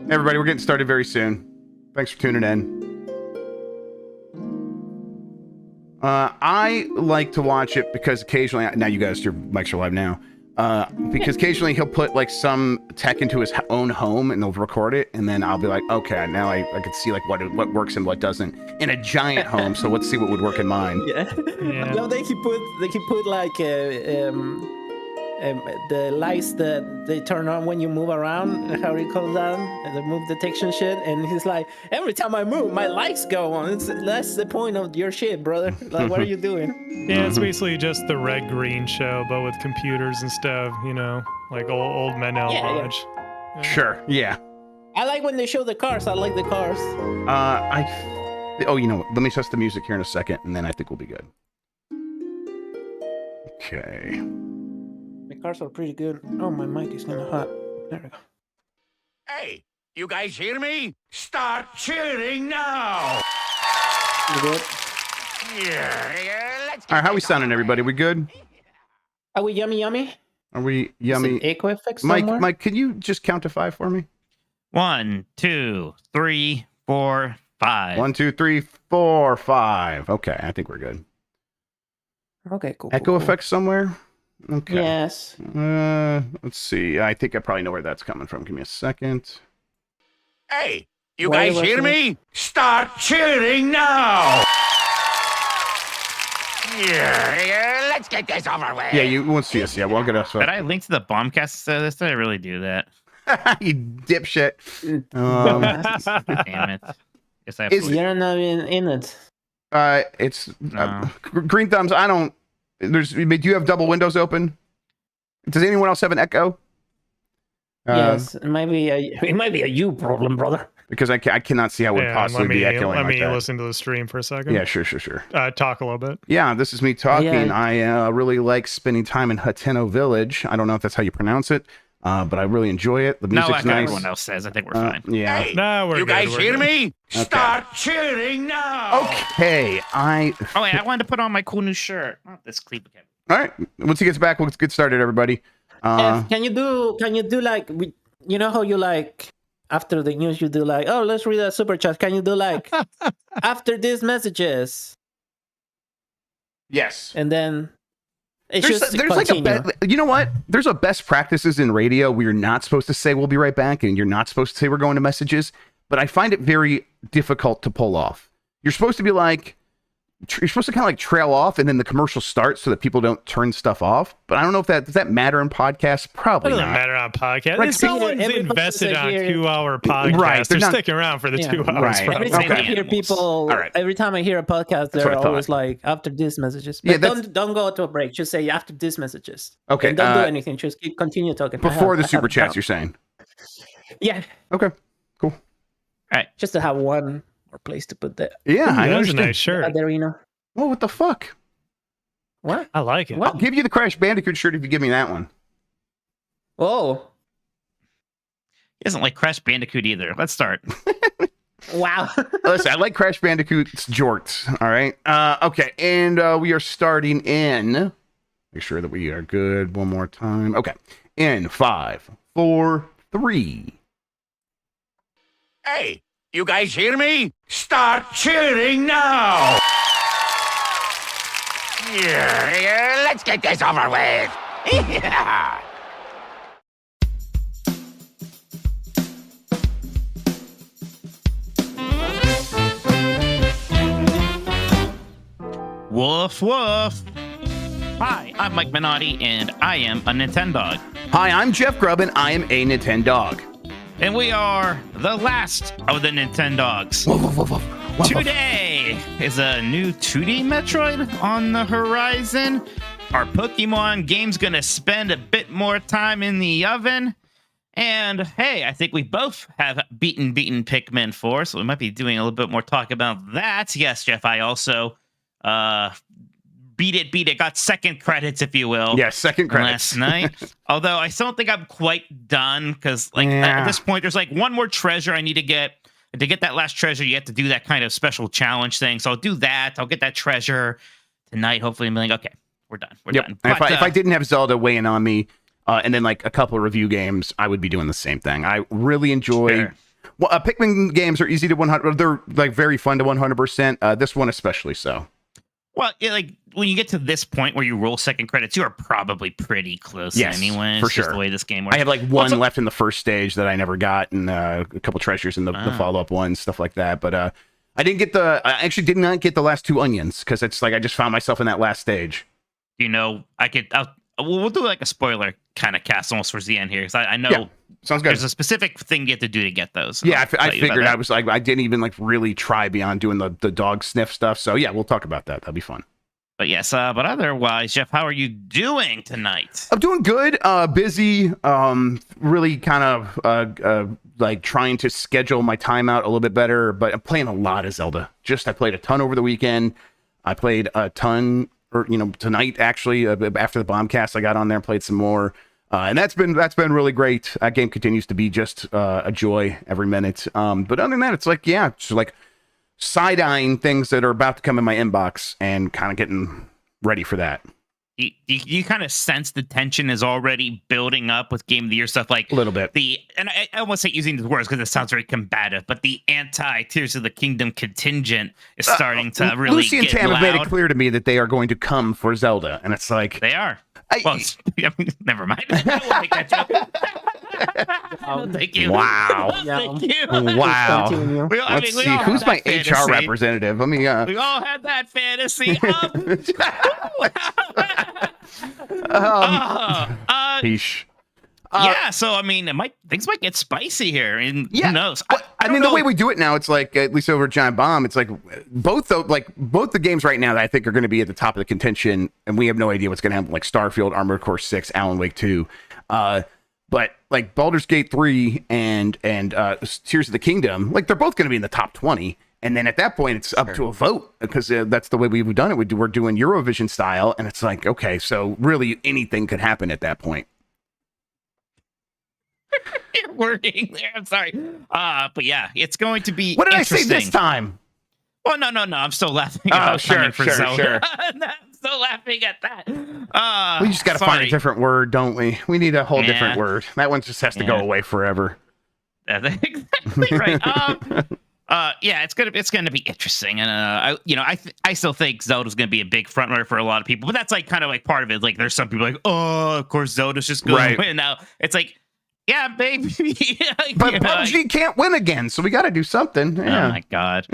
Everybody, we're getting started very soon. Thanks for tuning in. I like to watch it because occasionally, now you guys, your mics are live now, because occasionally he'll put like some tech into his own home and they'll record it, and then I'll be like, okay, now I can see like what works and what doesn't in a giant home, so let's see what would work in mine. Yeah. I love that he put like the lights that they turn on when you move around, how do you call that? The move detection shit. And he's like, every time I move, my lights go on. That's the point of your shit, brother. Like, what are you doing? Yeah, it's basically just the red-green show, but with computers and stuff, you know, like old Menel Lodge. Yeah. Sure, yeah. I like when they show the cars. I like the cars. Oh, you know what? Let me test the music here in a second, and then I think we'll be good. Okay. cars are pretty good. Oh, my mic is kind of hot. There we go. Hey, you guys hear me? Start cheering now! You good? Yeah, let's All right, how we sounding, everybody? We good? Are we yummy? Are we Is yummy? it echo effects somewhere? Mike, can you just count to 5 for me? 1, 2, 3, 4, 5. 1, 2, 3, 4, 5. Okay, I think we're good. Okay, cool. Echo cool. effects somewhere? Okay. Yes. Let's see. I think I probably know where that's coming from. Give me a second. Hey, you Why guys was hear it- me? Start cheering now! Yeah, let's get this over with. Yeah, you won't see us. Yeah, we'll get us. Did I link to the Bombcast this? Did I really do that? You dipshit. Damn it. Guess I have Is- to You're not even in it. It's No. green thumbs. I don't. Do you have double windows open? Does anyone else have an echo? Yes, it might be a you problem, brother. Because I cannot see how it would Yeah, possibly be echoing let like me that. listen to the stream for a second. Yeah, sure. Talk a little bit. Yeah, this is me talking. Yeah. I really like spending time in Hateno Village. I don't know if that's how you pronounce it, but I really enjoy it. The No, music's like nice. everyone else says. I think we're fine. Yeah. Hey, No, we're you good, guys we're hear good. me? Start cheering now! Okay. Oh, wait, I wanted to put on my cool new shirt. Not this Cleveland. All right. Once he gets back, let's get started, everybody. Can you do like you know how you like after the news you do like, oh, let's read a super chat. Can you do like after these messages Yes. and then it's There's just like a continue. you know what? There's a best practices in radio where you're not supposed to say we'll be right back, and you're not supposed to say we're going to messages. But I find it very difficult to pull off. You're supposed to be like, you're supposed to kind of like trail off, and then the commercial starts so that people don't turn stuff off. But I don't know if does that matter in podcasts? It Probably doesn't not. matter on podcast. Like, If someone's every invested podcast I on hear- 2-hour podcast, Right, they're they're not- sticking around for the Yeah. 2 hours. Right. probably. Every time I Okay. hear people, All right. every time I hear a podcast, what they're I thought. always like after these messages. Yeah, But that's- don't go to a break. Just say after these messages. Okay, And don't do anything. Just continue talking. Before the super chats, you're saying. Yeah, Okay. Cool. just to have one more place to put that. Yeah, I That's a understand. nice shirt. There, you know. Oh, what the fuck? What? I like it. What? I'll give you the Crash Bandicoot shirt if you give me that one. Oh, He doesn't like Crash Bandicoot either. Let's start. wow. Listen, I like Crash Bandicoot's jorts. All right. Okay. And we are starting in. Make sure that we are good one more time. Okay. In 5, 4, 3. Hey, you guys hear me? Start cheering now! Yeah, let's get this over with. Yeah. Woof, woof. Hi, I'm Mike Minotti, and I am a Nintendog. Hi, I'm Jeff Grubb, and I am a Nintendog. And we are the last of the Nintendogs. Today is a new 2D Metroid on the horizon. Our Pokemon game's gonna spend a bit more time in the oven. And hey, I think we both have beaten Pikmin 4, so we might be doing a little bit more talk about that. Yes, Jeff, I also beat it. Got second credits, if you will. Yeah, second credits. Last night. Although I still don't think I'm quite done, because like Yeah. at this point, there's like one more treasure I need to get. And to get that last treasure, you have to do that kind of special challenge thing. So I'll do that. I'll get that treasure tonight. Hopefully, I'm like, okay, we're done. We're Yep. done. And But, if I didn't have Zelda weighing on me, and then like a couple of review games, I would be doing the same thing. I really enjoy. Sure. Well, Pikmin games are easy to 100. They're like very fun to 100%. This one especially so. Well, yeah, like when you get to this point where you roll second credits, you are probably pretty close Yes, anyway. for It's just sure. the way this game works. I have like one Also- left in the first stage that I never got, and a couple treasures in the follow-up ones, stuff like that. But I actually did not get the last 2 onions because it's like I just found myself in that last stage. You know, we'll do like a spoiler kind of cast almost towards the end here, because I know Yeah, sounds good. there's a specific thing you have to do to get those. Yeah, I'll I tell you about figured that. I was like I didn't even like really try beyond doing the dog sniff stuff. So yeah, we'll talk about that. That'll be fun. But yes, but otherwise, Jeff, how are you doing tonight? I'm doing good. Busy. Really kind of like trying to schedule my time out a little bit better. But I'm playing a lot of Zelda. I played a ton over the weekend. I played a ton or tonight actually. After the Bombcast, I got on there and played some more. And that's been really great. That game continues to be just a joy every minute. But other than that, it's like, yeah, just like side-eyeing things that are about to come in my inbox and kind of getting ready for that. You kind of sense the tension is already building up with Game of the Year stuff, like a little bit. And I almost hate using these words because it sounds very combative, but the anti-Tears of the Kingdom contingent is starting to really Lucy and get Tam loud. have made it clear to me that they are going to come for Zelda, and it's like They are. Never mind. I won't make that joke. Thank you. Wow. Thank you. Wow. Continue. Let's see. Who's my HR representative? Let me. We all had that fantasy. Peace. Yeah, so I mean, things might get spicy here, and who knows? I mean, the way we do it now, it's like at least over Giant Bomb, it's like both the games right now that I think are going to be at the top of the contention, and we have no idea what's going to happen. Like Starfield, Armored Core 6, Alan Wake 2, but like Baldur's Gate 3 and Tears of the Kingdom, like they're both going to be in the top 20. And then at that point, it's up to a vote because that's the way we've done it. We're doing Eurovision style, and it's like, okay, so really anything could happen at that point. You're working there. I'm sorry. But yeah, it's going to be. What did I say this time? Well, no. I'm still laughing about coming for Zelda. Sure. I'm still laughing at that. We just got to find a different word, don't we? We need a whole different word. That one just has to go away forever. That's exactly right. Yeah, it's gonna be interesting, and I still think Zelda's gonna be a big front runner for a lot of people, but that's like kind of like part of it. Like, there's some people like, oh, of course Zelda's just going to win now. It's like, yeah, baby, but PUBG can't win again, so we got to do something. Yeah. Oh my god.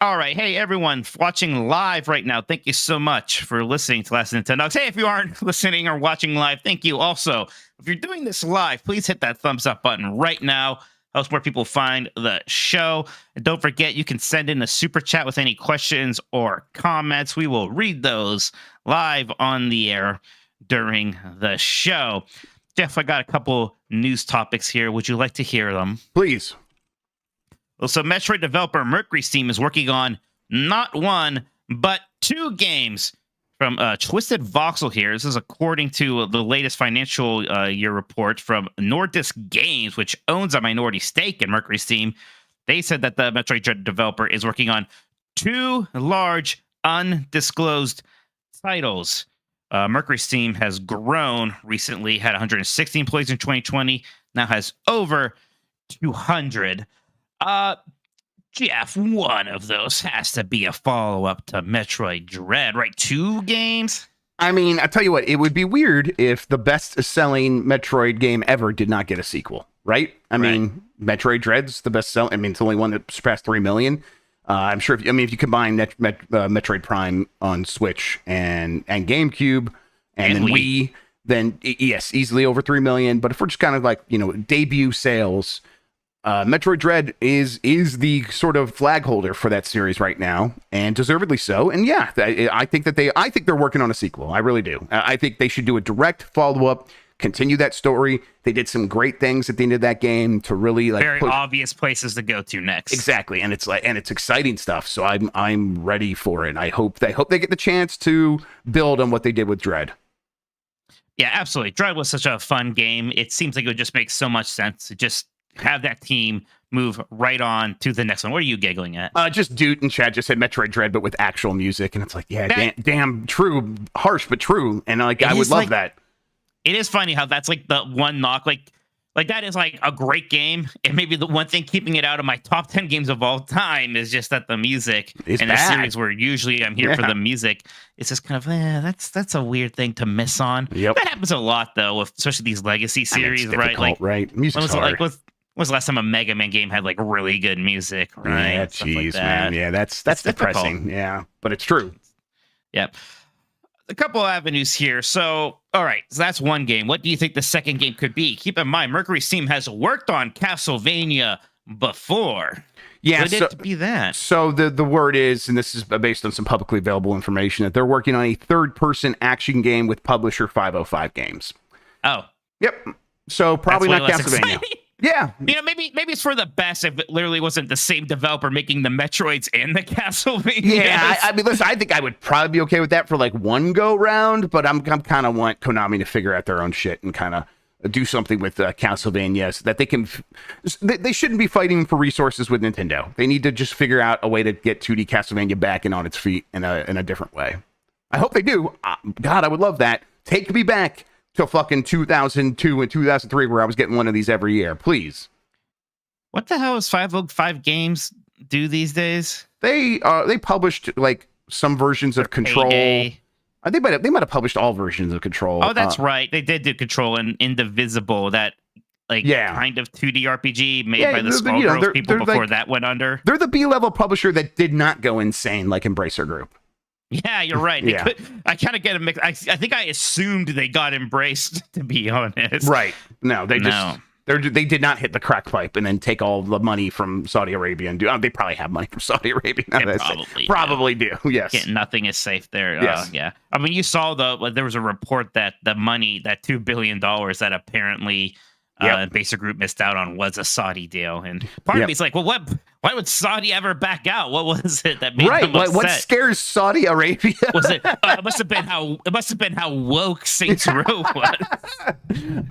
All right, hey everyone watching live right now, thank you so much for listening to Last Nintendogs. Hey, if you aren't listening or watching live, thank you also. If you're doing this live, please hit that thumbs up button right now. Helps more people find the show. And don't forget, you can send in a super chat with any questions or comments. We will read those live on the air during the show. Jeff, I got a couple news topics here. Would you like to hear them? Please. Well, so Metroid developer Mercury Steam is working on not one, but 2 games from Twisted Voxel here. This is according to the latest financial year report from Nordisk Games, which owns a minority stake in Mercury Steam. They said that the Metroid Dread developer is working on 2 large undisclosed titles. Mercury Steam has grown recently, had 160 employees in 2020, now has over 200. Jeff, one of those has to be a follow-up to Metroid Dread, right? 2 games? I mean, I tell you what, it would be weird if the best-selling Metroid game ever did not get a sequel, right? I mean, Metroid Dread's the best-selling. I mean, it's the only one that surpassed 3 million. I'm sure if you combine Metroid Prime on Switch and GameCube and then Wii, then yes, easily over 3 million. But if we're just kind of like, debut sales, Metroid Dread is the sort of flag holder for that series right now, and deservedly so. And yeah, I think they're working on a sequel. I really do. I think they should do a direct follow-up, continue that story. They did some great things at the end of that game to really very obvious places to go to next. Exactly, and it's exciting stuff. So I'm ready for it. I hope they get the chance to build on what they did with Dread. Yeah, absolutely. Dread was such a fun game. It seems like it would just make so much sense to just have that team move right on to the next one. What are you giggling at? Just Dude and Chad just said Metroid Dread, but with actual music, and it's like, yeah, damn true, harsh but true, and I would love that. It is funny how that's like the one knock, like that is like a great game, and maybe the one thing keeping it out of my top 10 games of all time is just that the music in a series where usually I'm here for the music. It's just kind of that's a weird thing to miss on. Yep. That happens a lot though, especially these legacy series, right? Like, right? Music's hard. When's the last time a Mega Man game had like really good music, right? Yeah, jeez, man. Yeah, that's depressing. Yeah, but it's true. Yep. A couple of avenues here. So, all right, so that's one game. What do you think the second game could be? Keep in mind, Mercury Steam has worked on Castlevania before. Yeah, Could it be that? So the word is, and this is based on some publicly available information, that they're working on a third-person action game with publisher 505 Games. Oh. Yep. So probably not Castlevania. Yeah. Maybe it's for the best if it literally wasn't the same developer making the Metroids and the Castlevania. Yeah, I mean, listen, I think I would probably be okay with that for like one go round, but I'm kind of want Konami to figure out their own shit and kind of do something with Castlevania so that they can. They shouldn't be fighting for resources with Nintendo. They need to just figure out a way to get 2D Castlevania back and on its feet in a different way. I hope they do. God, I would love that. Take me back to fucking 2002 and 2003 where I was getting one of these every year, please. What the hell is 505 Games do these days? They published like some versions of Control. Payday. They might have published all versions of Control. Oh, that's right. They did do Control and Indivisible, that kind of 2D RPG made by the Skullgirls people before like, that went under. They're the B-level publisher that did not go insane like Embracer Group. Yeah, you're right. I kind of get a mix. I think I assumed they got embraced, to be honest. Right. No, they did not hit the crack pipe and then take all the money from Saudi Arabia and do. They probably have money from Saudi Arabia. Probably do. Yes. Nothing is safe there. Yes. Yeah. I mean, you saw there was a report that the money, that $2 billion that apparently Basic Group missed out on was a Saudi deal. And part of me is like, well, why would Saudi ever back out? What was it that made them upset? What scares Saudi Arabia? Was it? It must have been how woke Saints Row was.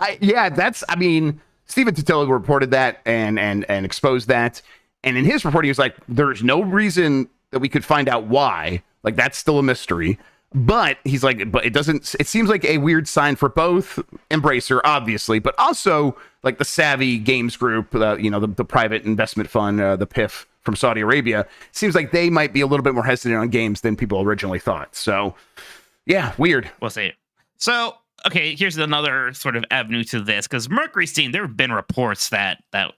I mean, Stephen Totilo reported that and exposed that. And in his report, he was like, there's no reason that we could find out why. Like, that's still a mystery. But he's like, it seems like a weird sign for both Embracer, obviously, but also like the Savvy Games Group, the private investment fund, the PIF from Saudi Arabia. Seems like they might be a little bit more hesitant on games than people originally thought. So, yeah, weird. We'll see. So, okay, here's another sort of avenue to this, because Mercury Steam, there have been reports that the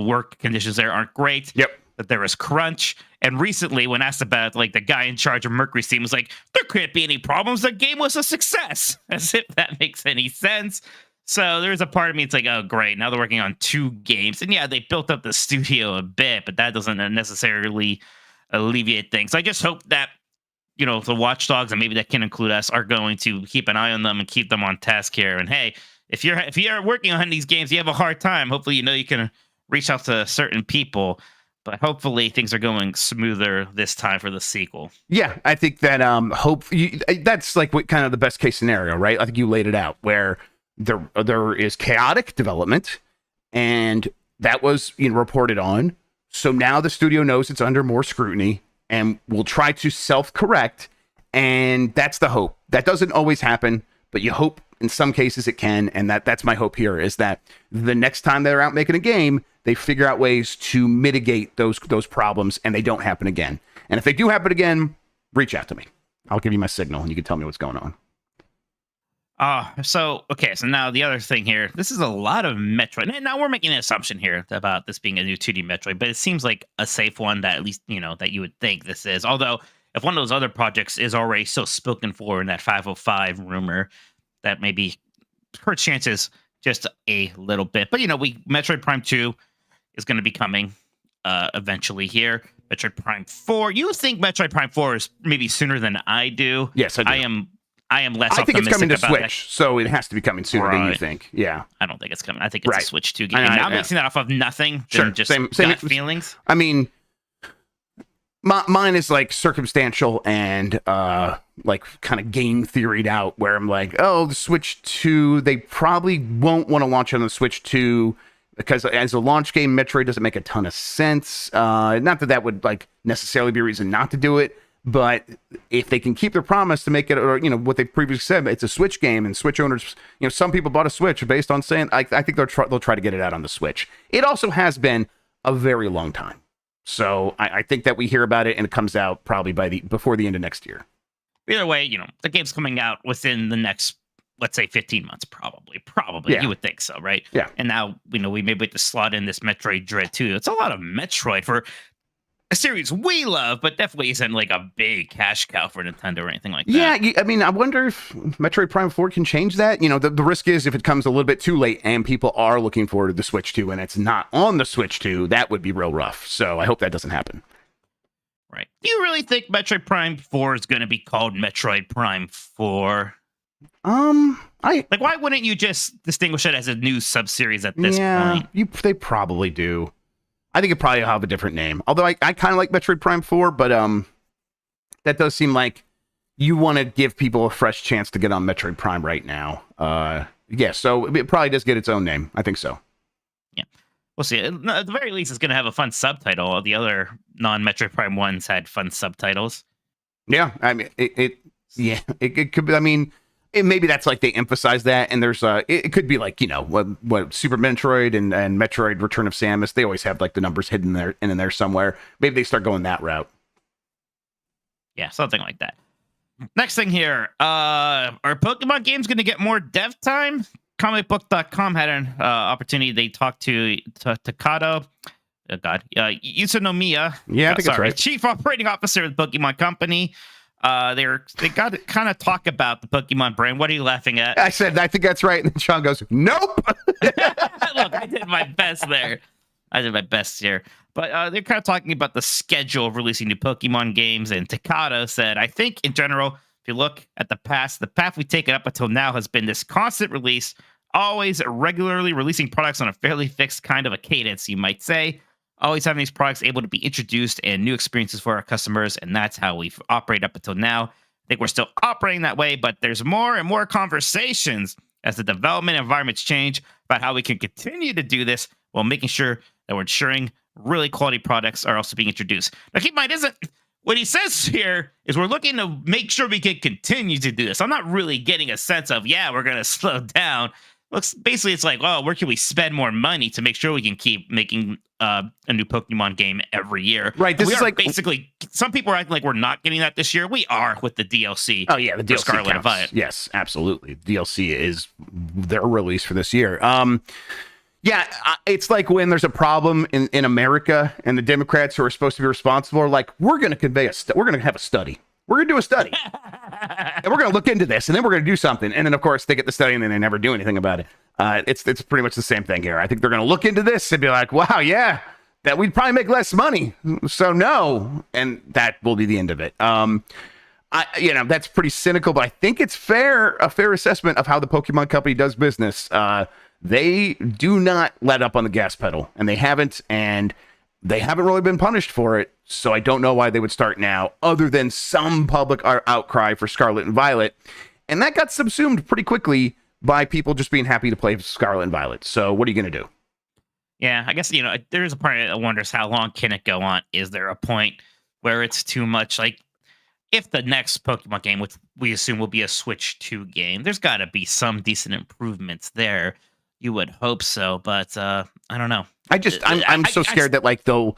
work conditions there aren't great. Yep. That there is crunch. And recently, when asked about, like, the guy in charge of Mercury Steam was like, there can't be any problems. The game was a success. As if that makes any sense. So there's a part of me, it's like, oh, great. Now they're working on 2 games. And yeah, they built up the studio a bit, but that doesn't necessarily alleviate things. I just hope that, the Watchdogs, and maybe that can include us, are going to keep an eye on them and keep them on task here. And hey, if you're working on these games, you have a hard time. Hopefully, you can reach out to certain people. But hopefully things are going smoother this time for the sequel. Yeah, I think that that's like what kind of the best case scenario, right? I think you laid it out where there is chaotic development, and that was reported on. So now the studio knows it's under more scrutiny and will try to self-correct, and that's the hope. That doesn't always happen, but you hope in some cases it can, and that's my hope here, is that the next time they're out making a game, they figure out ways to mitigate those problems and they don't happen again. And if they do happen again, reach out to me. I'll give you my signal and you can tell me what's going on. So now the other thing here, this is a lot of Metroid. Now we're making an assumption here about this being a new 2D Metroid, but it seems like a safe one that at least, that you would think this is. Although if one of those other projects is already so spoken for in that 505 rumor, that maybe her chances just a little bit. But, Metroid Prime 2 is going to be coming eventually here. Metroid Prime 4. You think Metroid Prime 4 is maybe sooner than I do? Yes, I do. I am less optimistic. I think it's coming to about Switch, so it has to be coming sooner than you think. Yeah. I don't think it's coming. I think it's a Switch 2 game. Now I'm basing that off of nothing. Sure. Just same feelings. I mean, mine is like circumstantial and like kind of game theoried out, where I'm like, oh, the Switch 2, they probably won't want to launch on the Switch 2 because as a launch game, Metroid doesn't make a ton of sense. Not that would like necessarily be a reason not to do it, but if they can keep their promise to make it, or what they previously said, it's a Switch game, and Switch owners, some people bought a Switch based on saying, I think they'll try to get it out on the Switch. It also has been a very long time. So I think that we hear about it and it comes out probably before the end of next year. Either way, the game's coming out within the next, let's say, 15 months, probably. Yeah. You would think so, right? Yeah. And now, we may be able to slot in this Metroid Dread 2. It's a lot of Metroid for a series we love, but definitely isn't like a big cash cow for Nintendo or anything like that. Yeah, I mean, I wonder if Metroid Prime 4 can change that. The risk is if it comes a little bit too late and people are looking forward to the Switch 2 and it's not on the Switch 2, that would be real rough. So I hope that doesn't happen. Right. Do you really think Metroid Prime 4 is going to be called Metroid Prime 4? I Like, why wouldn't you just distinguish it as a new sub-series at this point? They probably do. I think it probably have a different name. Although I kind of like Metroid Prime 4, but that does seem like you want to give people a fresh chance to get on Metroid Prime right now. Yeah, so it probably does get its own name. I think so. Yeah. We'll see. At the very least, it's going to have a fun subtitle. All the other non-Metroid Prime ones had fun subtitles. Yeah, I mean, it could be, I mean, maybe that's like they emphasize that, and there's it could be like, you know, what Super Metroid and Metroid Return of Samus, they always have like the numbers hidden there and in there somewhere. Maybe they start going that route. Yeah, something like that. Next thing here, are Pokemon games going to get more dev time? Comicbook.com had an opportunity. They talked to Takato. Oh God, Utsunomiya. Yeah, I think that's right. Chief Operating Officer of the Pokemon Company. They got to kind of talk about the Pokemon brand. What are you laughing at? I said, I think that's right. And Sean goes, nope. Look, I did my best there. I did my best here. But they're kind of talking about the schedule of releasing new Pokemon games. And Takato said, I think in general, if you look at the past, the path we've taken up until now has been this constant release, always regularly releasing products on a fairly fixed kind of a cadence, you might say. Always having these products able to be introduced and new experiences for our customers. And that's how we've operated up until now. I think we're still operating that way, but there's more and more conversations as the development environments change about how we can continue to do this while making sure that we're ensuring really quality products are also being introduced. Now, keep in mind, what he says here is we're looking to make sure we can continue to do this. I'm not really getting a sense of, we're going to slow down. Basically, it's like, where can we spend more money to make sure we can keep making a new Pokemon game every year? Right. This is like basically, some people are acting like we're not getting that this year. We are with the DLC. Oh yeah, the DLC Scarlet and Violet. Yes, absolutely. DLC is their release for this year. Yeah, it's like when there's a problem in America and the Democrats who are supposed to be responsible are like, we're going to we're going to have a study. We're going to do a study. And we're going to look into this, and then we're going to do something. And then, of course, they get the study, and then they never do anything about it. It's pretty much the same thing here. I think they're going to look into this and be like, wow, yeah, that we'd probably make less money. So no. And that will be the end of it. That's pretty cynical, but I think it's a fair assessment of how the Pokemon Company does business. They do not let up on the gas pedal, and they haven't really been punished for it. So I don't know why they would start now, other than some public outcry for Scarlet and Violet. And that got subsumed pretty quickly by people just being happy to play Scarlet and Violet. So what are you going to do? Yeah, I guess, there's a part that wonders how long can it go on? Is there a point where it's too much? Like, if the next Pokemon game, which we assume will be a Switch 2 game, there's got to be some decent improvements there. You would hope so, but I don't know. I'm so scared that like the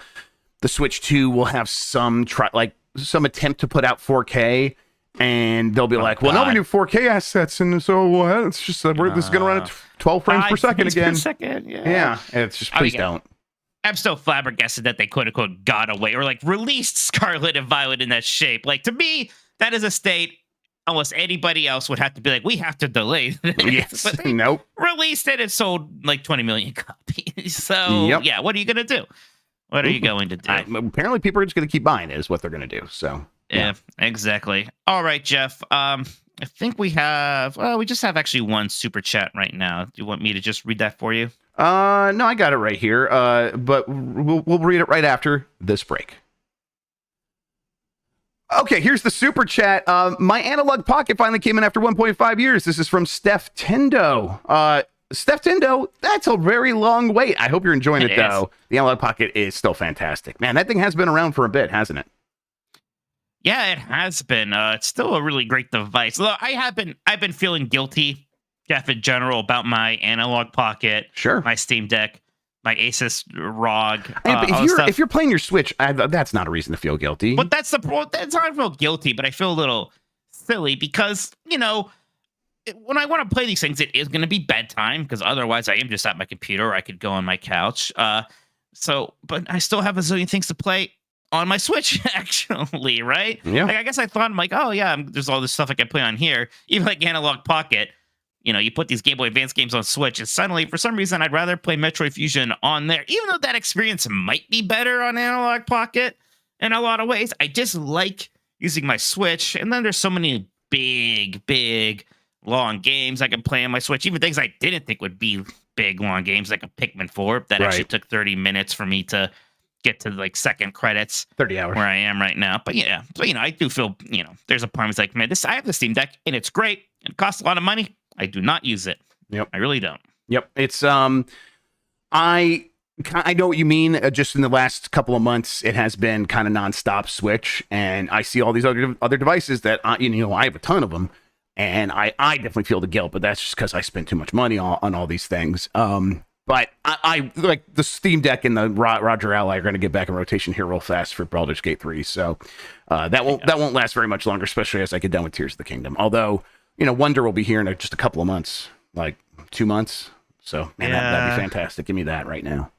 Switch 2 will have some attempt to put out 4K, and they'll be like, well, no, we do 4K assets, and so it's just this is going to run at 12 frames per second again. Yeah, it's just please don't. I'm still flabbergasted that they quote unquote got away or like released Scarlet and Violet in that shape. Like, to me, that is a state almost anybody else would have to be like, we have to delay this. Yes. But they Nope. released it and sold like 20 million copies. So yeah, what are you going to do? What are you going to do? Apparently people are just going to keep buying it is what they're going to do. So yeah, exactly. All right, Jeff. I think we just have actually one super chat right now. Do you want me to just read that for you? No, I got it right here. But we'll read it right after this break. Okay, here's the super chat. My analog pocket finally came in after 1.5 years. This is from Steph Tendo. Steph Tendo, that's a very long wait. I hope you're enjoying it though. The analog pocket is still fantastic. Man, that thing has been around for a bit, hasn't it? Yeah, it has been. It's still a really great device. Although I've been feeling guilty, Jeff, in general, about my analog pocket, my Steam Deck, my Asus ROG. If you're playing your Switch, that's not a reason to feel guilty. But that's not to feel guilty, but I feel a little silly because, when I want to play these things, it is going to be bedtime because otherwise I am just at my computer or I could go on my couch. But I still have a zillion things to play on my Switch, actually, right? Yeah. Like, I guess I thought, I'm like, oh yeah, there's all this stuff I can play on here. Even like Analog Pocket, you put these Game Boy Advance games on Switch, and suddenly, for some reason, I'd rather play Metroid Fusion on there, even though that experience might be better on Analog Pocket in a lot of ways. I just like using my Switch, and then there's so many big long games I can play on my Switch, even things I didn't think would be big long games, like a Pikmin 4 that actually took 30 minutes for me to get to like second credits. 30 hours. Where I am right now. But yeah, so, I do feel, there's a part it's like, man, I have the Steam Deck and it's great. It costs a lot of money. I do not use it. Yep. I really don't. Yep. It's, I know what you mean. Just in the last couple of months, it has been kind of nonstop Switch, and I see all these other devices that I have a ton of them, and I definitely feel the guilt, but that's just because I spent too much money on all these things. But I like the Steam Deck and the Roger Ally are going to get back in rotation here real fast for Baldur's Gate 3, so that won't last very much longer, especially as I get done with Tears of the Kingdom. Although Wonder will be here in just a couple of months, like 2 months. So man, that'd be fantastic. Give me that right now.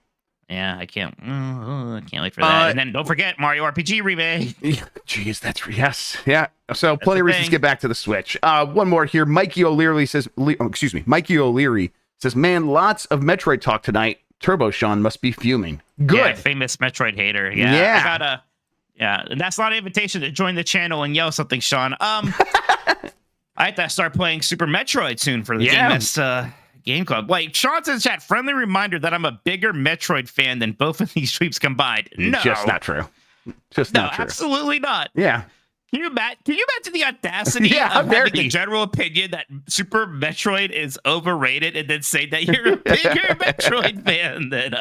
Yeah, I can't wait for that. And then don't forget Mario RPG remake. Jeez, yeah. So plenty of reasons to get back to the Switch. One more here. Mikey O'Leary says, man, lots of Metroid talk tonight. Turbo Sean must be fuming. Good. Yeah, famous Metroid hater. Yeah. And that's not an invitation to join the channel and yell something, Sean. I have to start playing Super Metroid soon for the Game Club. Like, Sean says, chat, friendly reminder that I'm a bigger Metroid fan than both of these tweets combined. No. Just not true. Not true. Absolutely not. Yeah. Can you imagine the audacity of having a general opinion that Super Metroid is overrated and then say that you're a bigger Metroid fan than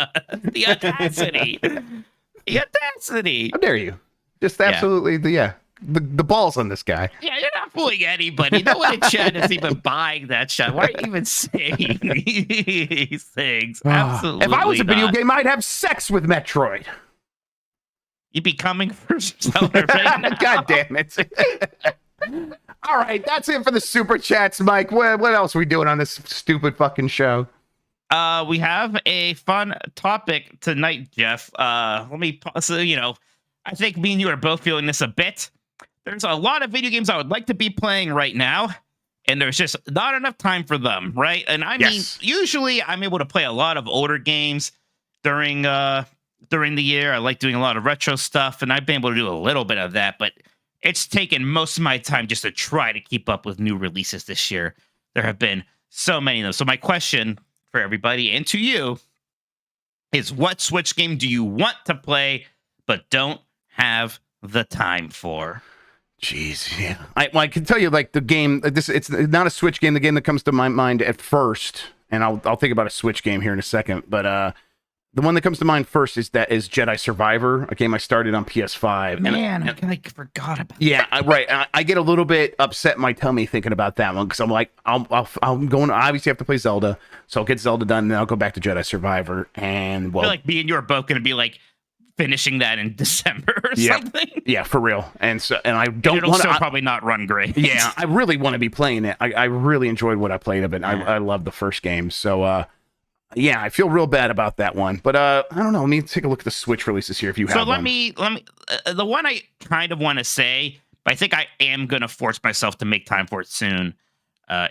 the audacity? The audacity. How dare you? Just absolutely the balls on this guy. Yeah, you're not fooling anybody. No one in chat is even buying that shot. Why are you even saying these things? Absolutely. If I was a video game, I'd have sex with Metroid. You'd be coming for Zelda right now. God damn it. All right, that's it for the super chats, Mike. What else are we doing on this stupid fucking show? We have a fun topic tonight, Jeff. I think me and you are both feeling this a bit. There's a lot of video games I would like to be playing right now, and there's just not enough time for them, right? And I mean, usually I'm able to play a lot of older games during the year. I like doing a lot of retro stuff, and I've been able to do a little bit of that, but it's taken most of my time just to try to keep up with new releases this year. There have been so many of them. So my question for everybody and to you is, what Switch game do you want to play but don't have the time for? Jeez, yeah. I can tell you, like, the game, it's not a Switch game. The game that comes to my mind at first, and I'll think about a Switch game here in a second, but the one that comes to mind first is Jedi Survivor, a game I started on PS5. Man, I forgot about that. Yeah, right. I get a little bit upset in my tummy thinking about that one, because I'm like, I'm going to obviously have to play Zelda, so I'll get Zelda done, and then I'll go back to Jedi Survivor, and I feel like me and you are both going to be like, finishing that in December or something. Yeah, for real. And I don't want to probably not run great. Yeah, I really want to be playing it. I really enjoyed what I played of it. I love the first game. So yeah, I feel real bad about that one. But I don't know. Let me take a look at the Switch releases here if you have one. So let me the one I kind of want to say, but I think I am going to force myself to make time for it soon,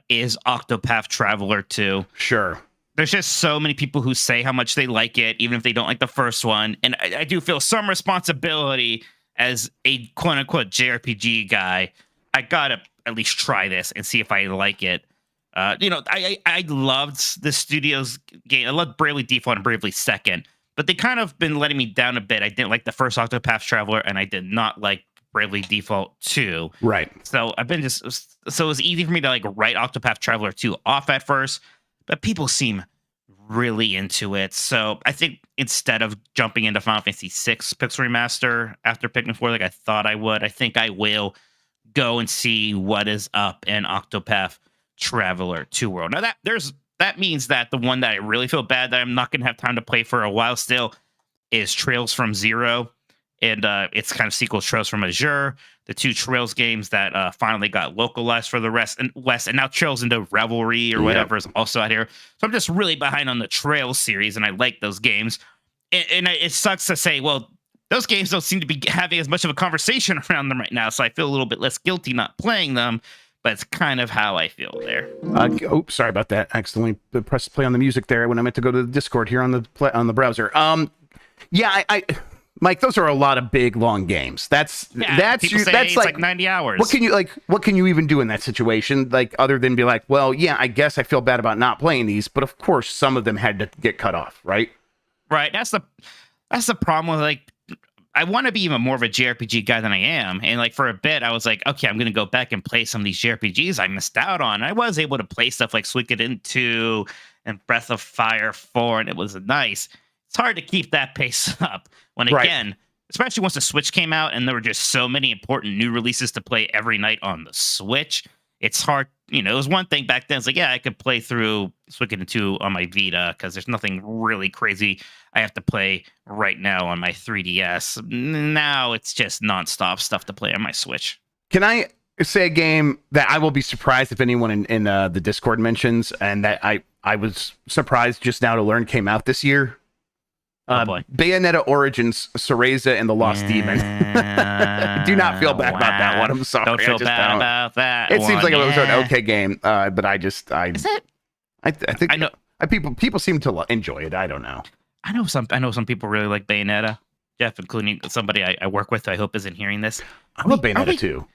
is Octopath Traveler 2. Sure. There's just so many people who say how much they like it, even if they don't like the first one. And I do feel some responsibility as a quote-unquote JRPG guy. I gotta at least try this and see if I like it. I loved the studio's game. I loved Bravely Default and Bravely Second, but they kind of been letting me down a bit. I didn't like the first Octopath Traveler, and I did not like Bravely Default 2. Right. So it was easy for me to like write Octopath Traveler 2 off at first. But people seem really into it. So I think instead of jumping into Final Fantasy VI Pixel Remaster after Pikmin 4 like I thought I would, I think I will go and see what is up in Octopath Traveler 2 World. Now that means that the one that I really feel bad that I'm not going to have time to play for a while still is Trails from Zero. And it's kind of sequel Trails from Azure, the two Trails games that finally got localized for the West, and now Trails into Revelry or whatever is also out here. So I'm just really behind on the Trails series, and I like those games. And it sucks to say, well, those games don't seem to be having as much of a conversation around them right now, so I feel a little bit less guilty not playing them, but it's kind of how I feel there. Sorry about that. I accidentally pressed play on the music there when I meant to go to the Discord here on the browser. Yeah, Mike, those are a lot of big, long games. That's people say that's it's like 90 hours. What can you even do in that situation? Like, other than be like, well, yeah, I guess I feel bad about not playing these, but of course, some of them had to get cut off, right? Right. That's the problem with, like, I want to be even more of a JRPG guy than I am. And like for a bit, I was like, okay, I'm going to go back and play some of these JRPGs I missed out on. I was able to play stuff like Suikoden 2 and Breath of Fire 4, and it was nice. It's hard to keep that pace up when, again, especially once the Switch came out and there were just so many important new releases to play every night on the Switch. It's hard. You know, it was one thing back then. It's like, yeah, I could play through Suikoden 2 on my Vita because there's nothing really crazy I have to play right now on my 3DS. Now it's just nonstop stuff to play on my Switch. Can I say a game that I will be surprised if anyone in the Discord mentions, and that I was surprised just now to learn came out this year? Oh boy. Bayonetta Origins, Cereza and the Lost Demon. Do not feel bad about that one. I'm sorry. Don't feel bad about that. It seems like it was an okay game, but I Is it? I think I know people seem to enjoy it. I don't know. I know some people really like Bayonetta. Jeff, including somebody I work with, I hope isn't hearing this. I love Bayonetta 2.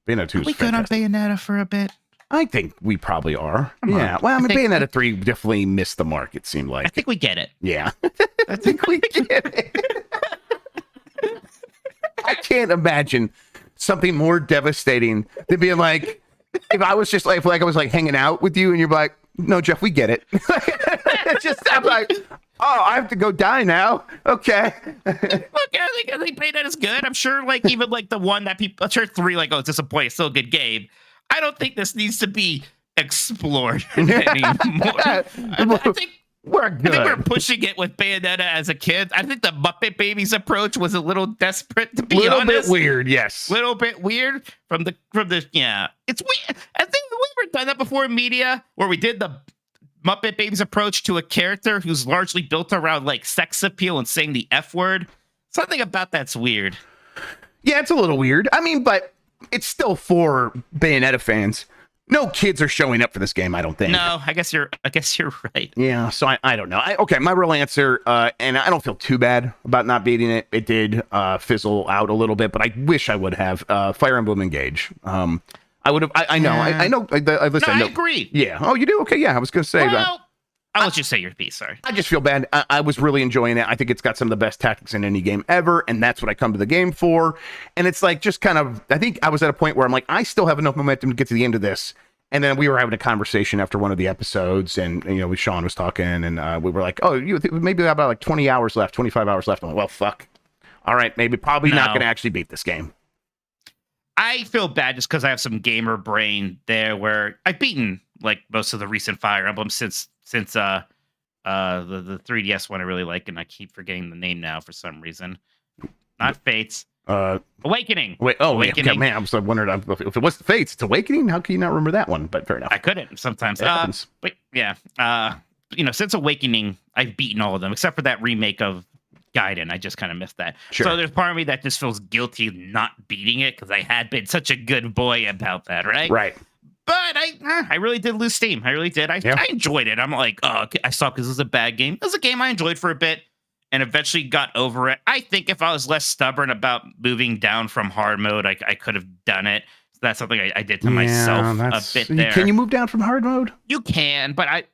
Bayonetta 2 is we good on fantastic. Bayonetta for a bit? I think we probably are. Come on. Yeah. Well, I mean, think- Bayonetta 3 definitely missed the mark, it seemed like. I think we get it. Yeah. I think we get it. I can't imagine something more devastating than being like, if I was just like I was like hanging out with you and you're like, no, Jeff, we get it. I'm like, oh, I have to go die now. Okay. Look, I think Bayonetta's good. I'm sure, like, even like the one that people, I'm sure 3, like, oh, it's disappointing. It's still a good game. I don't think this needs to be explored anymore. I think We're good. I think we're pushing it with Bayonetta as a kid. I think the Muppet Babies approach was a little desperate, to be little honest. bit weird, yes. Little bit weird from the yeah. It's weird. I think we've ever done that before in media, where we did the Muppet Babies approach to a character who's largely built around like sex appeal and saying the F word. Something about that's weird. Yeah, it's a little weird. I mean, but it's still for Bayonetta fans. No kids are showing up for this game, I don't think. No, I guess you're right. Yeah, so I don't know. Okay, my real answer, and I don't feel too bad about not beating it. It did fizzle out a little bit, but I wish I would have. Fire Emblem Engage. I would have. I know. I know. Listen, I agree. Yeah. Oh, you do? Okay. Yeah. I was gonna say that. Well, I'll let you say your piece. Sorry. I just feel bad. I was really enjoying it. I think it's got some of the best tactics in any game ever, and that's what I come to the game for. And it's like just kind of, I think I was at a point where I'm like, I still have enough momentum to get to the end of this. And then we were having a conversation after one of the episodes, and Sean was talking, and we were like, oh, maybe about like 20 hours left, 25 hours left. I'm like, well, fuck. All right, probably not going to actually beat this game. I feel bad just because I have some gamer brain there, where I've beaten like most of the recent Fire Emblems since the 3DS one I really like, and I keep forgetting the name now for some reason. Not Fates. Awakening. Awakening. Man, I was wondering if it was Fates, it's Awakening. How can you not remember that one? But fair enough. I couldn't sometimes. But yeah, since Awakening, I've beaten all of them except for that remake of Gaiden. I just kind of missed that. Sure. So there's part of me that just feels guilty not beating it because I had been such a good boy about that, right? Right. But I really did lose steam. I really did. I enjoyed it. I'm like, oh, I saw because it was a bad game. It was a game I enjoyed for a bit and eventually got over it. I think if I was less stubborn about moving down from hard mode, I could have done it. So that's something I did to myself a bit there. Can you move down from hard mode? You can, but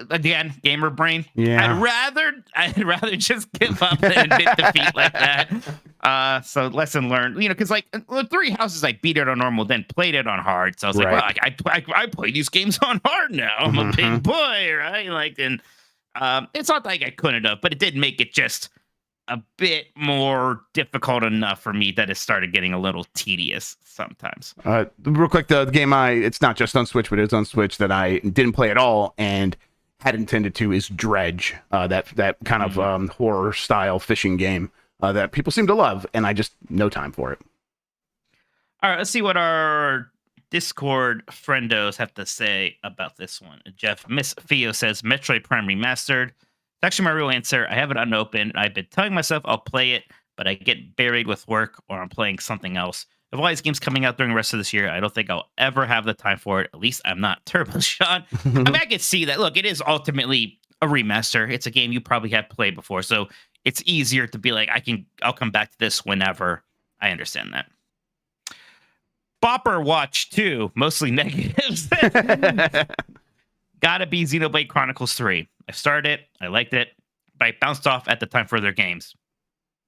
again, gamer brain. Yeah. I'd rather just give up and admit defeat like that. So lesson learned. Because like 3 Houses, I beat it on normal, then played it on hard. So I was like, well, I play these games on hard now. I'm a big boy, right? Like, and it's not like I couldn't have, but it did make it just a bit more difficult enough for me that it started getting a little tedious sometimes. Real quick, the game it's not just on Switch, but it's on Switch that I didn't play at all and had intended to is Dredge, that kind of horror style fishing game that people seem to love, and I just no time for it. All right, let's see what our Discord friendos have to say about this one. Jeff Miss Theo says Metroid Prime Remastered. It's actually my real answer. I have it unopened. I've been telling myself I'll play it, but I get buried with work or I'm playing something else. Of all these games coming out during the rest of this year, I don't think I'll ever have the time for it. At least I'm not Turbo Sean. I mean, I can see that. Look, it is ultimately a remaster. It's a game you probably have played before. So it's easier to be like, I'll come back to this whenever. I understand that. Bopper Watch 2, mostly negatives. Gotta be Xenoblade Chronicles 3. I started it, I liked it, but I bounced off at the time for other games.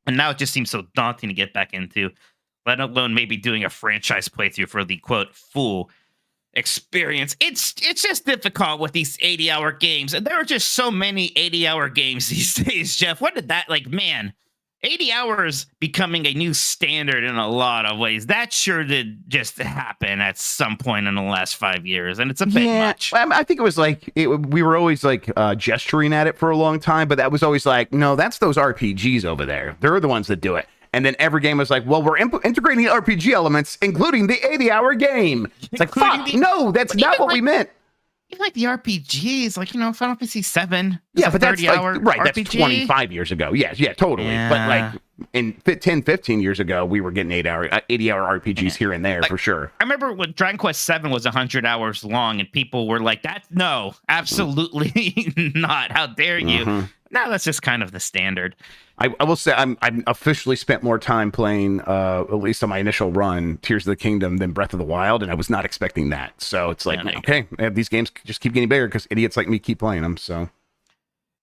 And now it just seems so daunting to get back into, let alone maybe doing a franchise playthrough for the, quote, full experience. It's just difficult with these 80-hour games. And there are just so many 80-hour games these days, Jeff. What did that, like, man, 80 hours becoming a new standard in a lot of ways. That sure did just happen at some point in the last 5 years, and it's a bit much. I think it was like, we were always like gesturing at it for a long time, but that was always like, no, that's those RPGs over there. They're the ones that do it. And then every game was like, well, we're integrating the RPG elements, including the 80-hour game. It's like, fuck, no, that's not what we meant. Even like the RPGs, like, Final Fantasy 7. Yeah, but that's like, right, RPG. that's 25 years ago. Yeah, totally. Yeah. But like in 10, 15 years ago, we were getting 80-hour RPGs here and there, like, for sure. I remember when Dragon Quest 7 was 100 hours long, and people were like, no, absolutely not. How dare you? Now that's just kind of the standard. I will say I'm officially spent more time playing, at least on my initial run, Tears of the Kingdom than Breath of the Wild, and I was not expecting that. So it's like, okay, these games just keep getting bigger because idiots like me keep playing them. So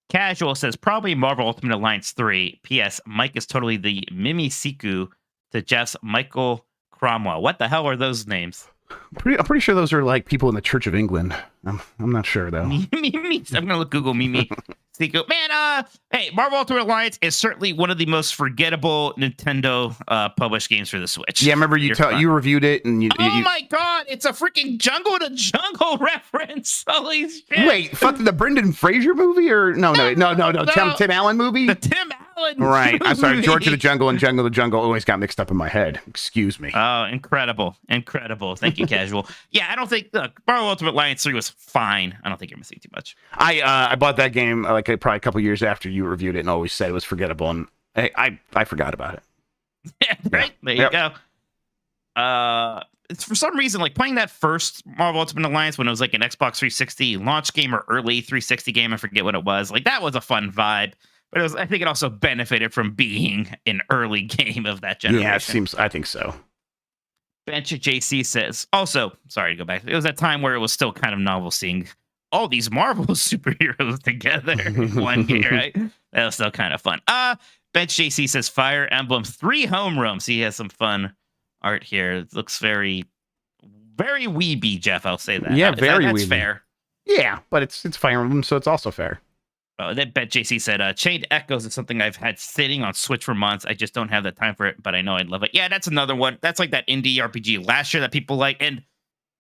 Casual says probably Marvel Ultimate Alliance 3. P.S. Mike is totally the Mimi Siku to Jeff's Michael Cromwell. What the hell are those names? I'm pretty sure those are like people in the Church of England. I'm not sure though. Mimi, I'm gonna Google Mimi. Man, hey, Marvel Ultimate Alliance is certainly one of the most forgettable Nintendo published games for the Switch. Yeah, I remember you reviewed it, and my god, it's a freaking Jungle to Jungle reference. Holy shit! Wait, fuck the Brendan Fraser movie or no, Tim Allen movie? The Tim Allen. Right. I'm sorry, movie. George of the Jungle and Jungle to Jungle always got mixed up in my head. Excuse me. Oh, incredible. Thank you, Casual. Yeah, I don't think Marvel Ultimate Alliance 3 was fine. I don't think you're missing too much. I bought that game probably a couple years after you reviewed it and always said it was forgettable, and I forgot about it. Yeah, right? There you go. It's for some reason, like playing that first Marvel Ultimate Alliance when it was like an Xbox 360 launch game or early 360 game, I forget what it was. Like that was a fun vibe, but I think it also benefited from being an early game of that generation. Yeah, I think so. Bench JC says, also, sorry to go back, it was that time where it was still kind of novel seeing all these Marvel superheroes together in one game, right? That was still kind of fun. Bench JC says Fire Emblem 3 Home Realms. He has some fun art here. It looks very, very weeby, Jeff. I'll say that. Yeah, very that's weeby. Fair. Yeah, but it's Fire Emblem, so it's also fair. Then Bet JC said, Chained Echoes is something I've had sitting on Switch for months. I just don't have the time for it, but I know I'd love it. Yeah, that's another one. That's like that indie RPG last year that people like. And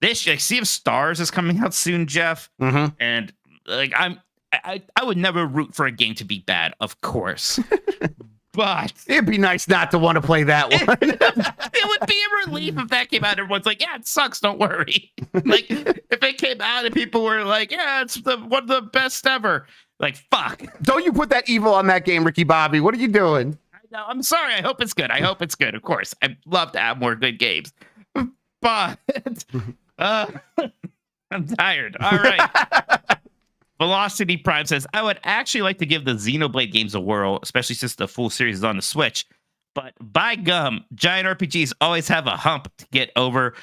this, like, Sea of Stars is coming out soon, Jeff. Mm-hmm. And like I would never root for a game to be bad, of course. But it'd be nice not to want to play that one. It would be a relief if that came out. Everyone's like, yeah, it sucks. Don't worry. Like, if it came out and people were like, yeah, it's one of the best ever. Like, fuck. Don't you put that evil on that game, Ricky Bobby. What are you doing? I know. I'm sorry. I hope it's good. Of course. I'd love to have more good games. But I'm tired. All right. Velocity Prime says, I would actually like to give the Xenoblade games a whirl, especially since the full series is on the Switch. But by gum, giant RPGs always have a hump to get over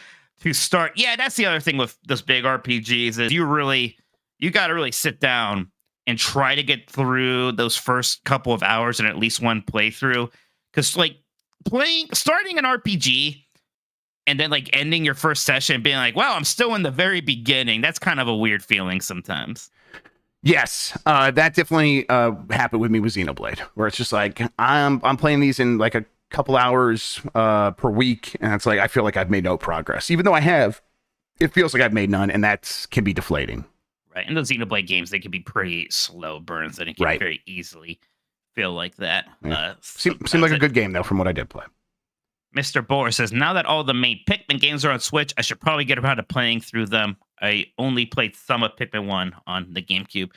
to start. Yeah, that's the other thing with those big RPGs is you got to really sit down and try to get through those first couple of hours in at least one playthrough. Because like starting an RPG and then like ending your first session and being like, wow, I'm still in the very beginning. That's kind of a weird feeling sometimes. Yes, that definitely happened with me with Xenoblade, where it's just like I'm playing these in like a couple hours per week, and it's like I feel like I've made no progress, even though I have. It feels like I've made none, and that can be deflating. Right, and the Xenoblade games, they can be pretty slow burns, and it can very easily feel like that. Yeah. Seemed like a good game though, from what I did play. Mr. Bohr says, now that all the main Pikmin games are on Switch, I should probably get around to playing through them. I only played some of Pikmin 1 on the GameCube.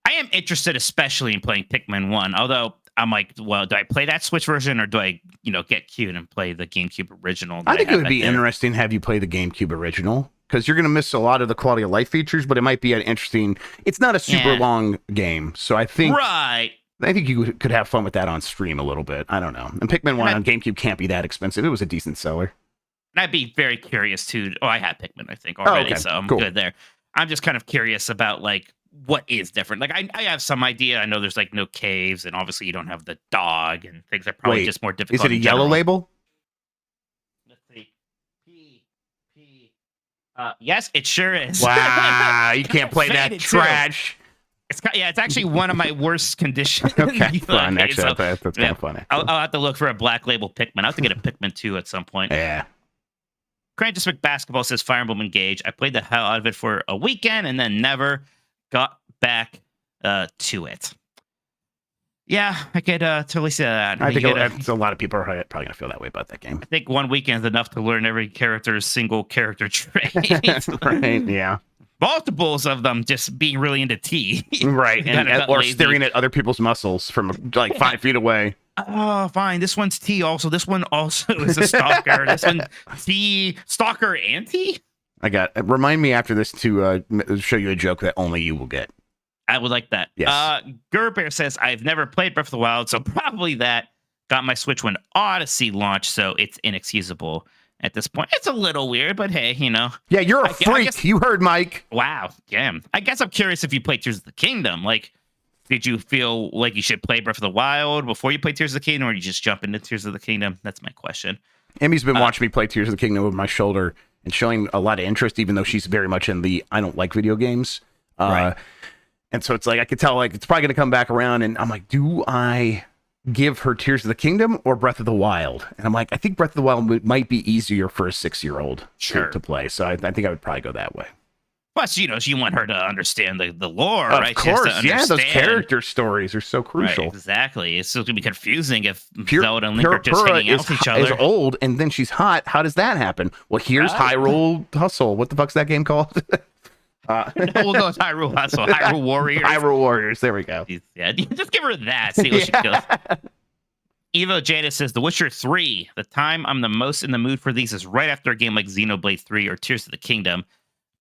I am interested especially in playing Pikmin 1, although I'm like, well, do I play that Switch version or do I, get cute and play the GameCube original? I think it would be interesting to have you play the GameCube original, because you're going to miss a lot of the quality of life features, but it might be an interesting... It's not a super long game, so I think... Right. I think you could have fun with that on stream a little bit. I don't know. And Pikmin 1 on GameCube can't be that expensive. It was a decent seller. And I'd be very curious too. Oh, I had Pikmin, I think, already, so I'm good there. I'm just kind of curious about like what is different. Like I have some idea. I know there's like no caves, and obviously you don't have the dog, and things are probably just more difficult. Is it a yellow label? Let's see. Yes, it sure is. Wow, you can't play that trash. It's actually one of my worst conditions. Okay, fun. Actually, that's kind of funny. I'll have to look for a black label Pikmin. I'll have to get a Pikmin 2 at some point. Yeah. Krampus McBasketball says Fire Emblem Engage. I played the hell out of it for a weekend and then never got back to it. Yeah, I could totally see that. I think a lot of people are probably going to feel that way about that game. I think one weekend is enough to learn every character's single character trait. Right, yeah. Multiples of them just being really into tea. Right, or staring at other people's muscles from like 5 feet away. Oh, fine. This one's T also. This one also is a stalker. This one, T, stalker and T? Remind me after this to show you a joke that only you will get. I would like that. Yes. Gerbear says, I've never played Breath of the Wild, so probably that. Got my Switch when Odyssey launched, so it's inexcusable at this point. It's a little weird, but hey, you know. Yeah, you're a freak. You heard Mike. Wow. Damn. I guess I'm curious if you played Tears of the Kingdom. Like, did you feel like you should play Breath of the Wild before you play Tears of the Kingdom, or you just jump into Tears of the Kingdom? That's my question. Emmy's been watching me play Tears of the Kingdom over my shoulder and showing a lot of interest, even though she's very much in the I don't like video games. Right. And so it's like, I could tell, like, it's probably going to come back around, and I'm like, do I give her Tears of the Kingdom or Breath of the Wild? And I'm like, I think Breath of the Wild might be easier for a 6-year-old to play. So I think I would probably go that way. Plus, you know, you want her to understand the lore, of right? Of course, yeah, those character stories are so crucial. Right, exactly. It's going to be confusing if Zelda and Link are just hanging out with each other. Is old, and then she's hot. How does that happen? Well, here's Hyrule Hustle. What the fuck's that game called? We'll go with Hyrule Hustle. Hyrule Warriors. Hyrule Warriors. There we go. Yeah, just give her that. See what she goes. Evo Jadis says, The Witcher 3. The time I'm the most in the mood for these is right after a game like Xenoblade 3 or Tears of the Kingdom.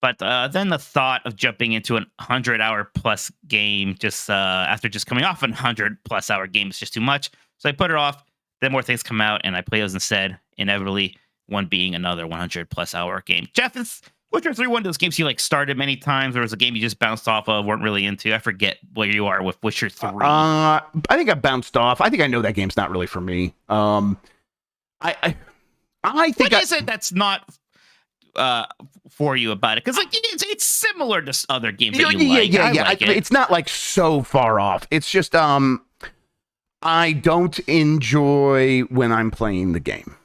But then the thought of jumping into an 100-hour plus game just after just coming off an 100-plus hour game is just too much. So I put it off. Then more things come out, and I play those instead. Inevitably, one being another 100-plus hour game. Jeff, is Witcher 3 one of those games you like started many times, or was a game you just bounced off of, weren't really into? I forget where you are with Witcher 3. I think I bounced off. I think I know that game's not really for me. I think what is it that's not for you about it? Because like it's similar to other games that you like. Yeah. Like it's not like so far off. It's just I don't enjoy when I'm playing the game.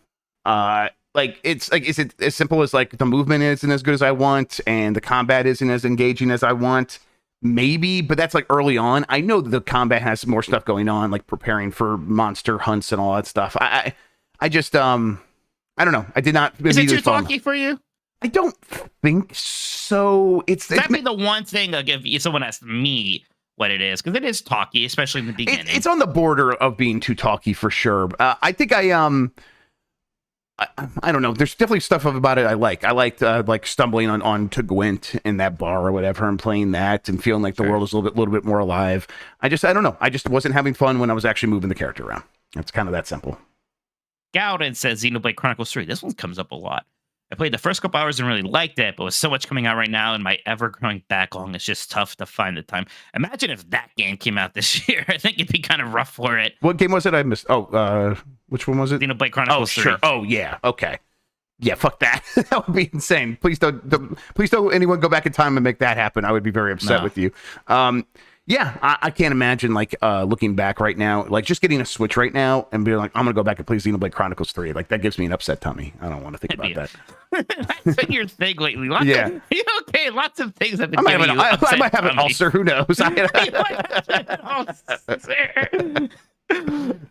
Like it's like, is it as simple as like the movement isn't as good as I want and the combat isn't as engaging as I want? Maybe, but that's like early on. I know that the combat has more stuff going on, like preparing for monster hunts and all that stuff. I just I don't know. I did not. Is it too talky for you? I don't think so. That'd be the one thing. Like if someone asked me what it is, because it is talky, especially in the beginning. It's on the border of being too talky for sure. I think I don't know. There's definitely stuff about it I like. I liked like stumbling on to Gwent in that bar or whatever and playing that and feeling like the world is a little bit more alive. I don't know. I just wasn't having fun when I was actually moving the character around. It's kind of that simple. Gowden says Xenoblade Chronicles 3. This one comes up a lot. I played the first couple hours and really liked it, but with so much coming out right now and my ever-growing backlog, it's just tough to find the time. Imagine if that game came out this year. I think it'd be kind of rough for it. What game was it I missed? Oh, which one was it? Xenoblade Chronicles 3. Sure. Oh, yeah. Okay. Yeah, fuck that. That would be insane. Please don't anyone go back in time and make that happen. I would be very upset with you. Yeah, I can't imagine like looking back right now, like just getting a Switch right now and being like, I'm gonna go back and play Xenoblade Chronicles 3. Like that gives me an upset tummy. I don't want to think about that. That's been your thing lately. Lots of things have been. I might have an ulcer. Who knows?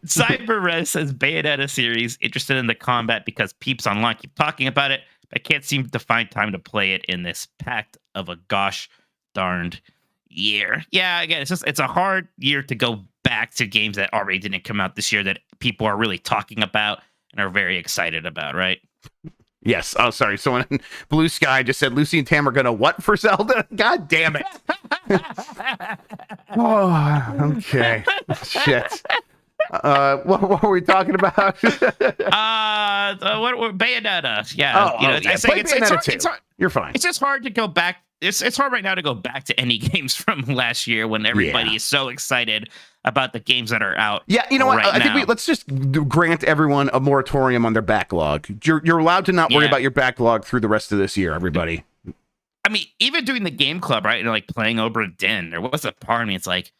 Cyberres says Bayonetta series, interested in the combat because peeps online keep talking about it, but I can't seem to find time to play it in this packed of a gosh darned year. Yeah, again, it's a hard year to go back to games that already didn't come out this year that people are really talking about and are very excited about, right? Yes. Oh, sorry. Someone in Blue Sky just said Lucy and Tam are gonna what for Zelda? God damn it. Oh, okay. Shit. What were we talking about? What Bayonetta? Yeah, yeah. I say Play it's Bayonetta hard, 2. it's hard. You're fine. It's just hard to go back. It's hard right now to go back to any games from last year when everybody is so excited about the games that are out. Yeah, you know what? Right I think let's just grant everyone a moratorium on their backlog. You're allowed to not worry about your backlog through the rest of this year, everybody. I mean, even doing the game club, right? And like playing Obra Dinn, there was a part of me. It's like,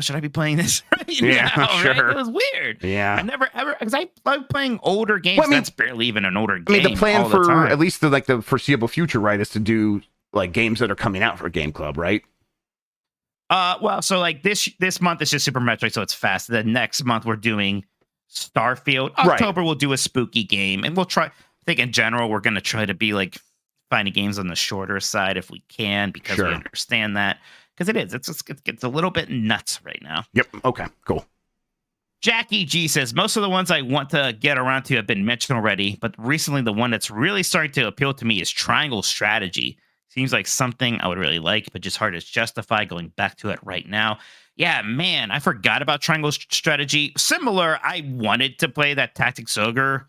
should I be playing this right now? Sure. Right? It was weird. Yeah. I never ever, because I love playing older games. Well, I mean, that's barely even an older game. I mean, the plan all the for time. at least the foreseeable future, right, is to do like games that are coming out for Game Club, right? Well, so like this month is just Super Metroid, so it's fast. The next month we're doing Starfield. October we'll do a spooky game, and we'll try. I think in general we're gonna try to be like finding games on the shorter side if we can, because we understand that, because it gets a little bit nuts right now. Yep. Okay. Cool. Jackie G says, most of the ones I want to get around to have been mentioned already, but recently the one that's really starting to appeal to me is Triangle Strategy. Seems like something I would really like, but just hard to justify going back to it right now. Yeah, man, I forgot about Triangle Strategy. Similar, I wanted to play that Tactics Ogre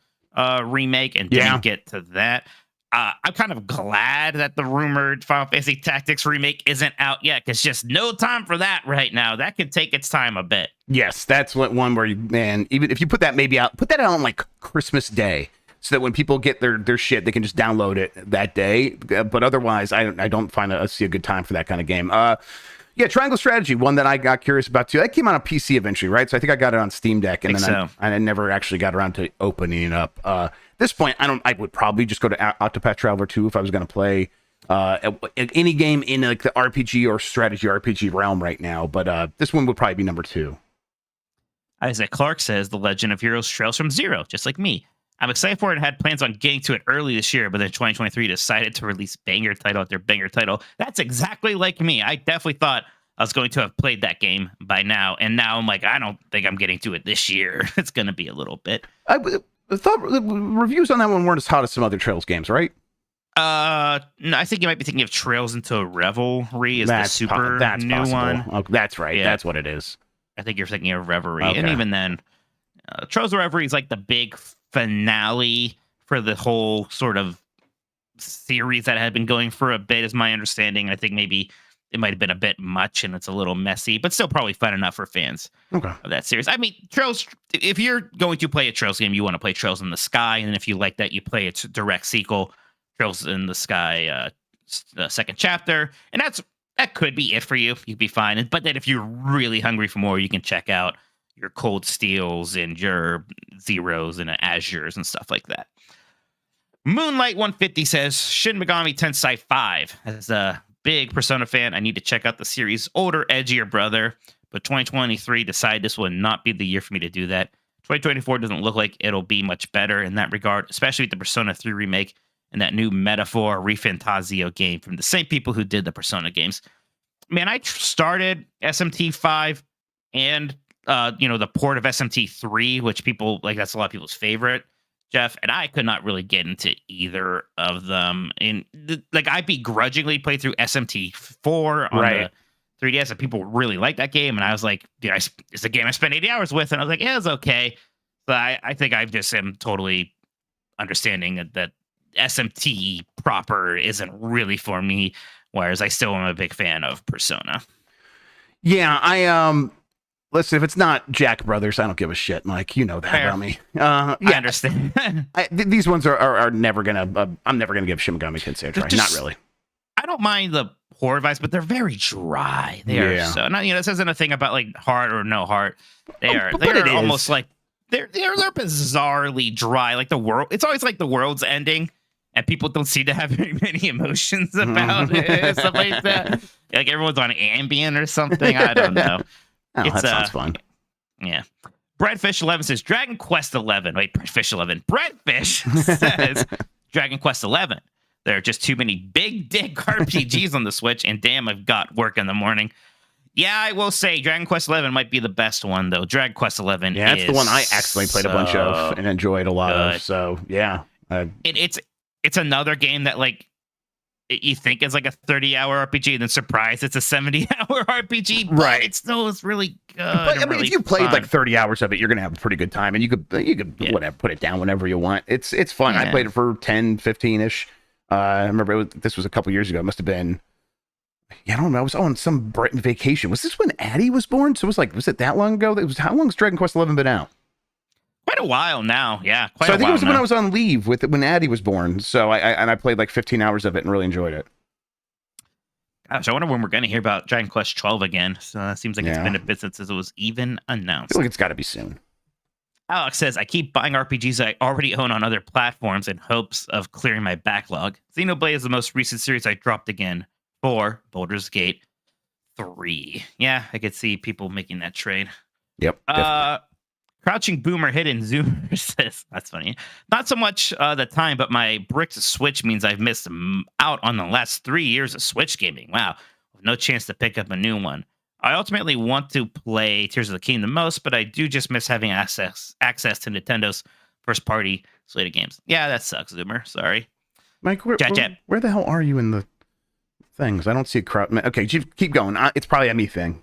remake and didn't get to that. I'm kind of glad that the rumored Final Fantasy Tactics remake isn't out yet, because just no time for that right now. That could take its time a bit. Yes, that's one where even if you put that out on like Christmas Day, so that when people get their shit, they can just download it that day. But otherwise, I don't see a good time for that kind of game. Yeah, Triangle Strategy, one that I got curious about too. That came out on PC eventually, right? So I think I got it on Steam Deck, and then I never actually got around to opening it up. At this point, I would probably just go to Octopath Traveler 2 if I was going to play any game in like the RPG or strategy RPG realm right now. But this one would probably be number 2. Isaac Clark says, The Legend of Heroes Trails from Zero, just like me. I'm excited for it and had plans on getting to it early this year, but then 2023 decided to release banger title after banger title. That's exactly like me. I definitely thought I was going to have played that game by now, and now I'm like, I don't think I'm getting to it this year. It's going to be a little bit. I thought the reviews on that one weren't as hot as some other Trails games, right? No, I think you might be thinking of Trails into Revelry is the super new possible. one. Oh, that's right. Yeah. That's what it is. I think you're thinking of Reverie. Okay. And even then, Trails of Reverie is like the big finale for the whole sort of series that had been going for a bit, is my understanding. I think maybe it might have been a bit much and it's a little messy, but still probably fun enough for fans of that series. I mean, Trails, if you're going to play a Trails game, you want to play Trails in the Sky, and if you like that, you play its direct sequel, Trails in the Sky, second chapter, and that could be it for you. You'd be fine. But then if you're really hungry for more, you can check out your Cold Steels and your Zeros and Azures and stuff like that. Moonlight 150 says, Shin Megami Tensei 5. As a big Persona fan, I need to check out the series' older, edgier brother. But 2023 decided this would not be the year for me to do that. 2024 doesn't look like it'll be much better in that regard, especially with the Persona 3 remake and that new Metaphor Refantazio game from the same people who did the Persona games. Man, I started SMT 5 and the port of SMT 3, which people like, that's a lot of people's favorite, Jeff, and I could not really get into either of them. And I begrudgingly played through SMT 4 on the 3DS, and people really liked that game, and I was like, dude, it's a game I spent 80 hours with, and I was like, yeah, it's okay. But I think I just am totally understanding that SMT proper isn't really for me, whereas I still am a big fan of Persona. Yeah, listen, if it's not Jack Brothers, I don't give a shit, Mike. You know that about me. I understand. These ones are never gonna. I'm never gonna give Shin Megami Tensei a try. Not really. I don't mind the horror vibes, but they're very dry. They are so. Not, this isn't a thing about like heart or no heart. They're almost like they're bizarrely dry. Like the world. It's always like the world's ending, and people don't seem to have very many emotions about it. Stuff like that. Like everyone's on Ambien or something. I don't know. Oh, that sounds fun. Yeah. Breadfish 11 says Dragon Quest 11. Wait, Breadfish 11. Breadfish says Dragon Quest 11. There are just too many big dick RPGs on the Switch, and damn, I've got work in the morning. Yeah, I will say Dragon Quest 11 might be the best one, though. Dragon Quest 11 yeah, that's the one I actually played a bunch of and enjoyed a lot of. So, yeah. It's another game that, like, you think it's like a 30-hour RPG, and then surprise, it's a 70-hour RPG. But Right. It still is really good. But I mean, really if you played fun. like 30 hours of it, you're gonna have a pretty good time, and you could whatever, put it down whenever you want. It's fun. I Yeah. played it for 10, 15-ish. I remember this was a couple years ago. It must have been, I don't know. I was on some Britain vacation. Was this when Addie was born? So was it that long ago? How long has Dragon Quest 11 been out? Quite a while now. Yeah, quite So a I think while it was when now. I was on leave when Addie was born. So I played like 15 hours of it and really enjoyed it. Gosh, I wonder when we're going to hear about Dragon Quest 12 again. So it seems like it's Yeah. been a bit since it was even I announced. feel like it's got to be soon. Alex says, I keep buying RPGs I already own on other platforms in hopes of clearing my backlog. Xenoblade is the most recent series I dropped again for Baldur's Gate 3. Yeah, I could see people making that trade. Yep. Definitely. Crouching Boomer Hidden Zoomer says, that's funny. Not so much the time, but my bricked Switch means I've missed out on the last 3 years of Switch gaming. Wow. With no chance to pick up a new one. I ultimately want to play Tears of the Kingdom the most, but I do just miss having access to Nintendo's first party slate of games. Yeah, that sucks, Zoomer. Sorry. Mike, Jet. where the hell are you in the things? I don't see a crowd. Okay, keep going. It's probably a me thing.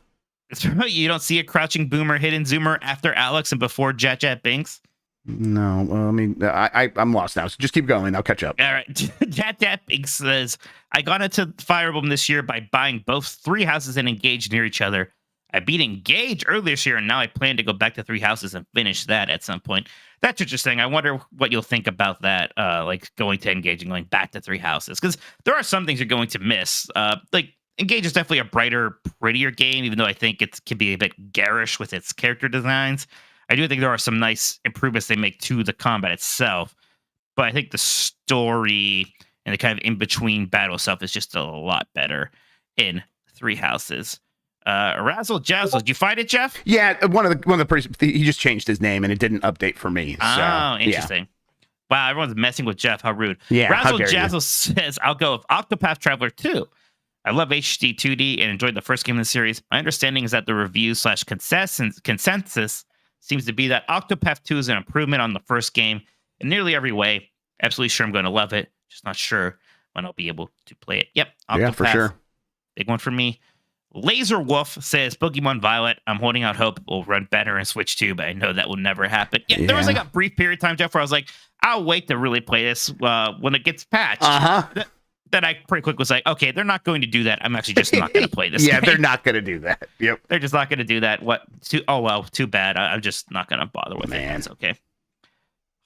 You don't see a Crouching Boomer Hidden Zoomer after Alex and before Jet Binks? No, well, I mean, I'm lost now. So just keep going. I'll catch up. All right. Jet Binks says, I got into Fire Emblem this year by buying both Three Houses and Engage near each other. I beat Engage earlier this year, and now I plan to go back to Three Houses and finish that at some point. That's interesting. I wonder what you'll think about that, like going to Engage and going back to Three Houses, because there are some things you're going to miss. Like Engage is definitely a brighter, prettier game, even though I think it can be a bit garish with its character designs. I do think there are some nice improvements they make to the combat itself, but I think the story and the kind of in-between battle stuff is just a lot better in Three Houses. Razzle Jazzle, did you find it, Jeff? Yeah, one of the he just changed his name and it didn't update for me. Oh, interesting. Yeah. Wow, everyone's messing with Jeff. How rude. Yeah, Razzle Jazzle says, I'll go with Octopath Traveler 2. I love HD 2D and enjoyed the first game in the series. My understanding is that the review/consensus seems to be that Octopath 2 is an improvement on the first game in nearly every way. Absolutely sure I'm going to love it. Just not sure when I'll be able to play it. Yep. Octopath, yeah, for sure. Big one for me. Laser Wolf says Pokemon Violet. I'm holding out hope it will run better in Switch 2, but I know that will never happen. Yeah, there was like a brief period of time, Jeff, where I was like, I'll wait to really play this when it gets patched. Then I pretty quick was like, okay, they're not going to do that. I'm actually just not going to play this. Yeah, game. they're not going to do that. Yep. They're just not going to do that. Too bad. I'm just not going to bother with it. It's okay.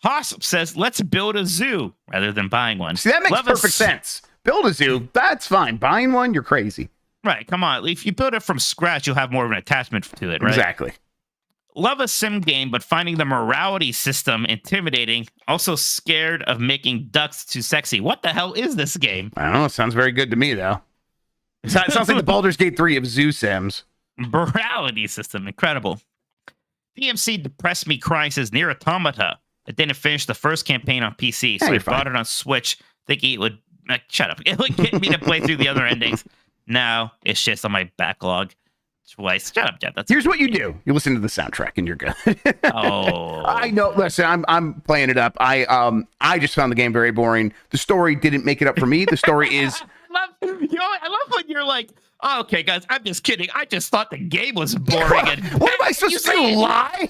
Haas says, let's build a zoo rather than buying one. See, that makes perfect sense. Build a zoo, that's fine. Buying one, you're crazy. Right, come on. If you build it from scratch, you'll have more of an attachment to it, right? Exactly. Love a sim game, but finding the morality system intimidating. Also scared of making ducks too sexy. What the hell is this game? I don't know. It sounds very good to me, though. It sounds like the Baldur's Gate 3 of zoo sims. Morality system. Incredible. DMC depressed me crying says Near Automata. I didn't finish the first campaign on PC, so I bought it on Switch thinking it would... shut up. It would get me to play through the other endings. Now it's just on my backlog twice. Shut up, Jeff. Here's what you do. You listen to the soundtrack and you're good. Oh. I know. Listen, I'm playing it up. I just found the game very boring. The story didn't make it up for me. The story is... I love when you're like, oh, okay, guys, I'm just kidding. I just thought the game was boring. And what am I supposed to do? Lie?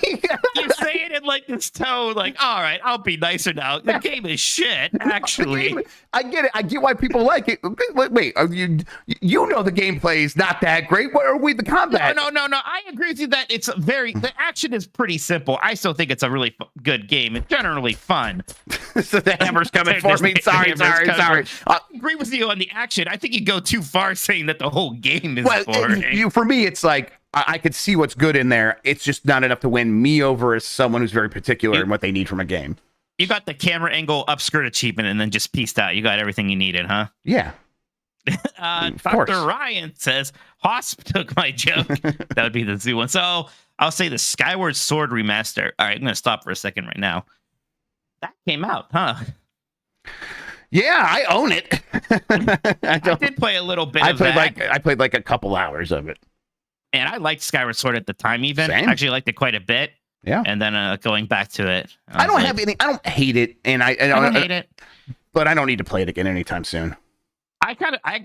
You say it in like this tone, like, all right, I'll be nicer now. The game is shit, actually. I get it. I get why people like it. Wait, you know the gameplay is not that great. Where are we? The combat? No. I agree with you that it's the action is pretty simple. I still think it's a really good game. It's generally fun. So the hammer's coming for me. Sorry. I agree with you on the action. I think you go too far saying that the whole game is boring. For me, it's like I could see what's good in there. It's just not enough to win me over as someone who's very particular in what they need from a game. You got the camera angle upskirt achievement and then just pieced out. You got everything you needed, huh? Yeah. Dr. Ryan says, Hosp took my joke. That would be the zoo one. So I'll say the Skyward Sword remaster. All right, I'm going to stop for a second right now. That came out, huh? Yeah, I own it. I did play a little bit of that. I played like a couple hours of it. And I liked Skyward Sword at the time even. Same. I actually liked it quite a bit. Yeah. And then going back to it. I don't hate it. And I don't hate it. But I don't need to play it again anytime soon.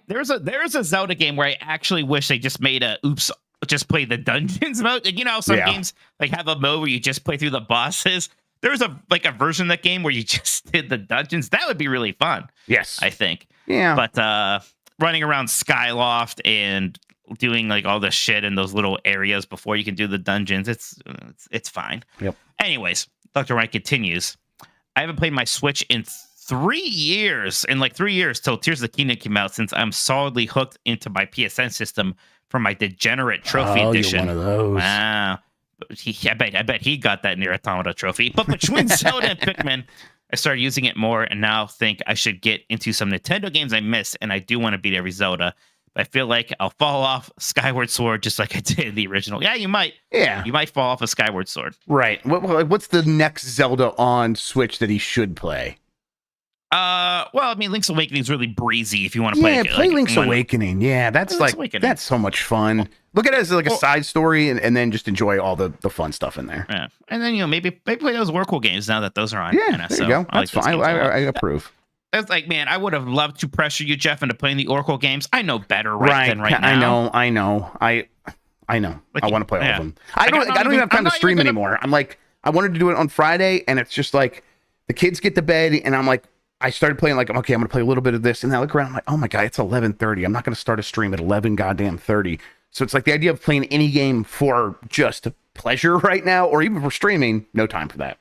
There's a Zelda game where I actually wish they just made just play the dungeons mode. Like, some games like have a mode where you just play through the bosses. There's a version of that game where you just did the dungeons. That would be really fun. Yes, I think. Yeah, but running around Skyloft and doing like all the shit in those little areas before you can do the dungeons, it's fine. Yep. Anyways, Dr. Wright continues. I haven't played my Switch in 3 years, till Tears of the Kingdom came out, since I'm solidly hooked into my PSN system for my Degenerate Trophy Edition. You're one of those. Wow. I bet he got that Nier Automata trophy. But between Zelda and Pikmin, I started using it more and now think I should get into some Nintendo games I missed, and I do want to beat every Zelda. But I feel like I'll fall off Skyward Sword just like I did in the original. Yeah, you might. Yeah. You might fall off a Skyward Sword. Right. What's the next Zelda on Switch that he should play? Well, I mean, Link's Awakening is really breezy if you want to play. Yeah, play Link's Awakening. Yeah, that's that's so much fun. Look at it as like a side story, and then just enjoy all the fun stuff in there. Yeah, and then maybe play those Oracle games now that those are on. Yeah, there you go. That's fine. I approve. It's like, man, I would have loved to pressure you, Jeff, into playing the Oracle games. I know better right now. I know. I Like, I want to play all of them. I don't even have time to stream anymore. I'm like, I wanted to do it on Friday, and it's just like the kids get to bed, and I'm like, I started playing like, okay, I'm gonna play a little bit of this, and then I look around, I'm like, oh my god, it's 11:30. I'm not gonna start a stream at 11 goddamn 30. So it's like the idea of playing any game for just pleasure right now, or even for streaming, no time for that.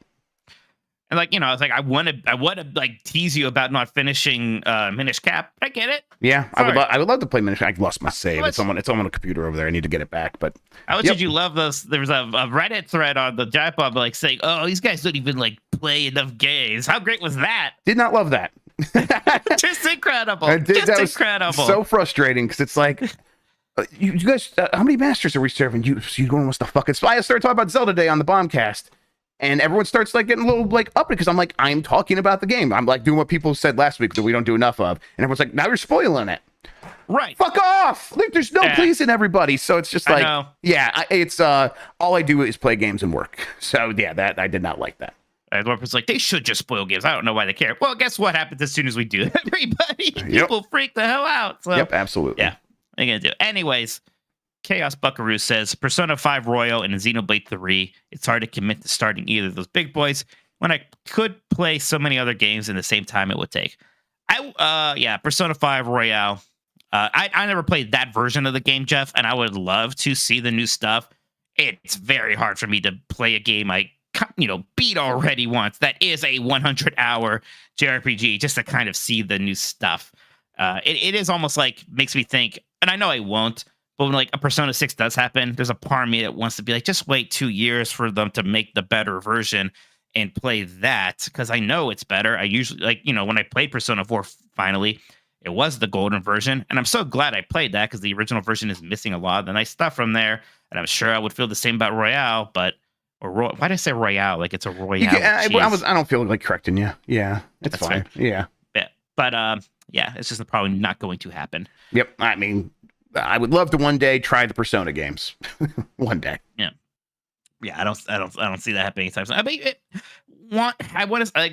And like, I was like, I want to like tease you about not finishing Minish Cap. I get it. Yeah, I would love to play Minish Cap. I lost my save. It's on a computer over there. I need to get it back. But how much did you love those? There was a Reddit thread on the Giant Bomb like saying, "Oh, these guys don't even like play enough games." How great was that? Did not love that. Just incredible. Incredible. So frustrating because it's like. You guys, how many masters are we serving? You going wants to fucking spy? I started talking about Zelda Day on the Bombcast, and everyone starts like getting a little like up because I'm like, I'm talking about the game. I'm like doing what people said last week that we don't do enough of, and everyone's like, now you're spoiling it. Right. Fuck off. Like, there's no pleasing everybody, so it's just like, it's all I do is play games and work. So yeah, that I did not like that. Everyone's like, they should just spoil games. I don't know why they care. Well, guess what happens as soon as we do? Everybody, people freak the hell out. So, yep, absolutely. Yeah. They're gonna do. Anyways, Chaos Buckaroo says Persona 5 Royal and Xenoblade 3. It's hard to commit to starting either of those big boys when I could play so many other games in the same time it would take. Persona 5 Royale. I never played that version of the game, Jeff, and I would love to see the new stuff. It's very hard for me to play a game I beat already once. That is a 100-hour JRPG just to kind of see the new stuff. It is almost like makes me think, and I know I won't, but when like a Persona 6 does happen, there's a part of me that wants to be like, just wait 2 years for them to make the better version and play that, because I know it's better. I usually when I played Persona 4 finally, it was the golden version, and I'm so glad I played that because the original version is missing a lot of the nice stuff from there, and I'm sure I would feel the same about Royale, why did I say Royale? Like it's a Royale. I don't feel like correcting you. Yeah, it's fine. Yeah. But it's just probably not going to happen. Yep. I mean, I would love to one day try the Persona games. One day. Yeah. Yeah. I don't see that happening anytime soon. I mean,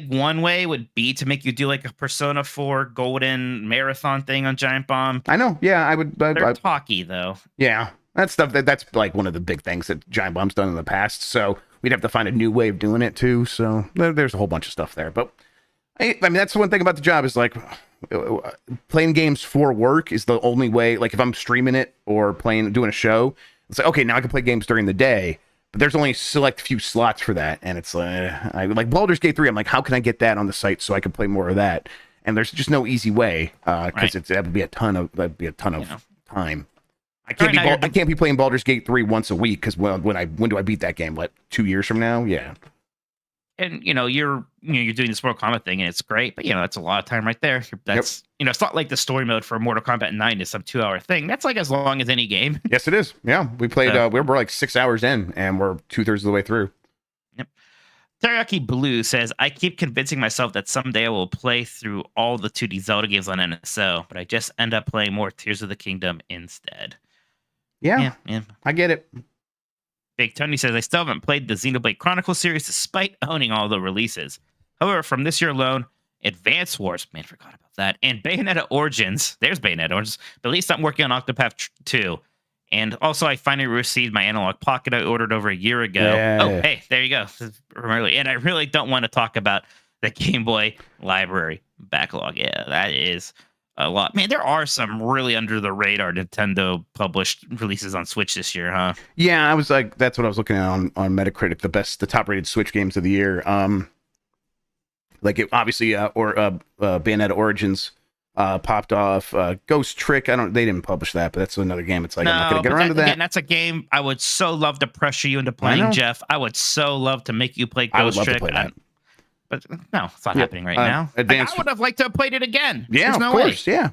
one way would be to make you do like a Persona 4 Golden Marathon thing on Giant Bomb. I know. Yeah, I would. They're talky though. Yeah. That's stuff that's like one of the big things that Giant Bomb's done in the past. So we'd have to find a new way of doing it too. So there's a whole bunch of stuff there. But I mean, that's the one thing about the job is like playing games for work is the only way. Like if I'm streaming it or doing a show, it's like, okay, now I can play games during the day, but there's only a select few slots for that. And it's like Baldur's Gate 3. I'm like, how can I get that on the site so I can play more of that? And there's just no easy way because that would be a ton of time. I can't be playing Baldur's Gate 3 once a week because when do I beat that game? What, 2 years from now? Yeah. And you're doing this Mortal Kombat thing and it's great, but that's a lot of time right there. That's it's not like the story mode for Mortal Kombat 9 is some 2-hour thing. That's like as long as any game. Yes, it is. Yeah, we played. We're like 6 hours in, and we're 2/3 of the way through. Yep. Teriyaki Blue says, I keep convincing myself that someday I will play through all the 2D Zelda games on NSO, but I just end up playing more Tears of the Kingdom instead. Yeah. I get it. Big Tony says, I still haven't played the Xenoblade Chronicles series despite owning all the releases. However, from this year alone, Advance Wars, man, forgot about that, and Bayonetta Origins. There's Bayonetta Origins. But at least I'm working on Octopath 2. And also, I finally received my Analog Pocket I ordered over a year ago. Yeah. Oh, hey, there you go. And I really don't want to talk about the Game Boy library backlog. Yeah, that is a lot. Man, there are some really under the radar Nintendo published releases on Switch this year, huh? Yeah, I was like, that's what I was looking at on Metacritic, the top rated Switch games of the year. Like it obviously, Bayonetta Origins popped off. Ghost Trick, they didn't publish that, but that's another game. It's like, I'm not going to get around to that. Again, that's a game I would so love to pressure you into playing, Jeff. I would so love to make you play Ghost Trick. I would love to play that. But no, it's not happening right now. I would have liked to have played it again. Yeah, There's no of course. way. Yeah.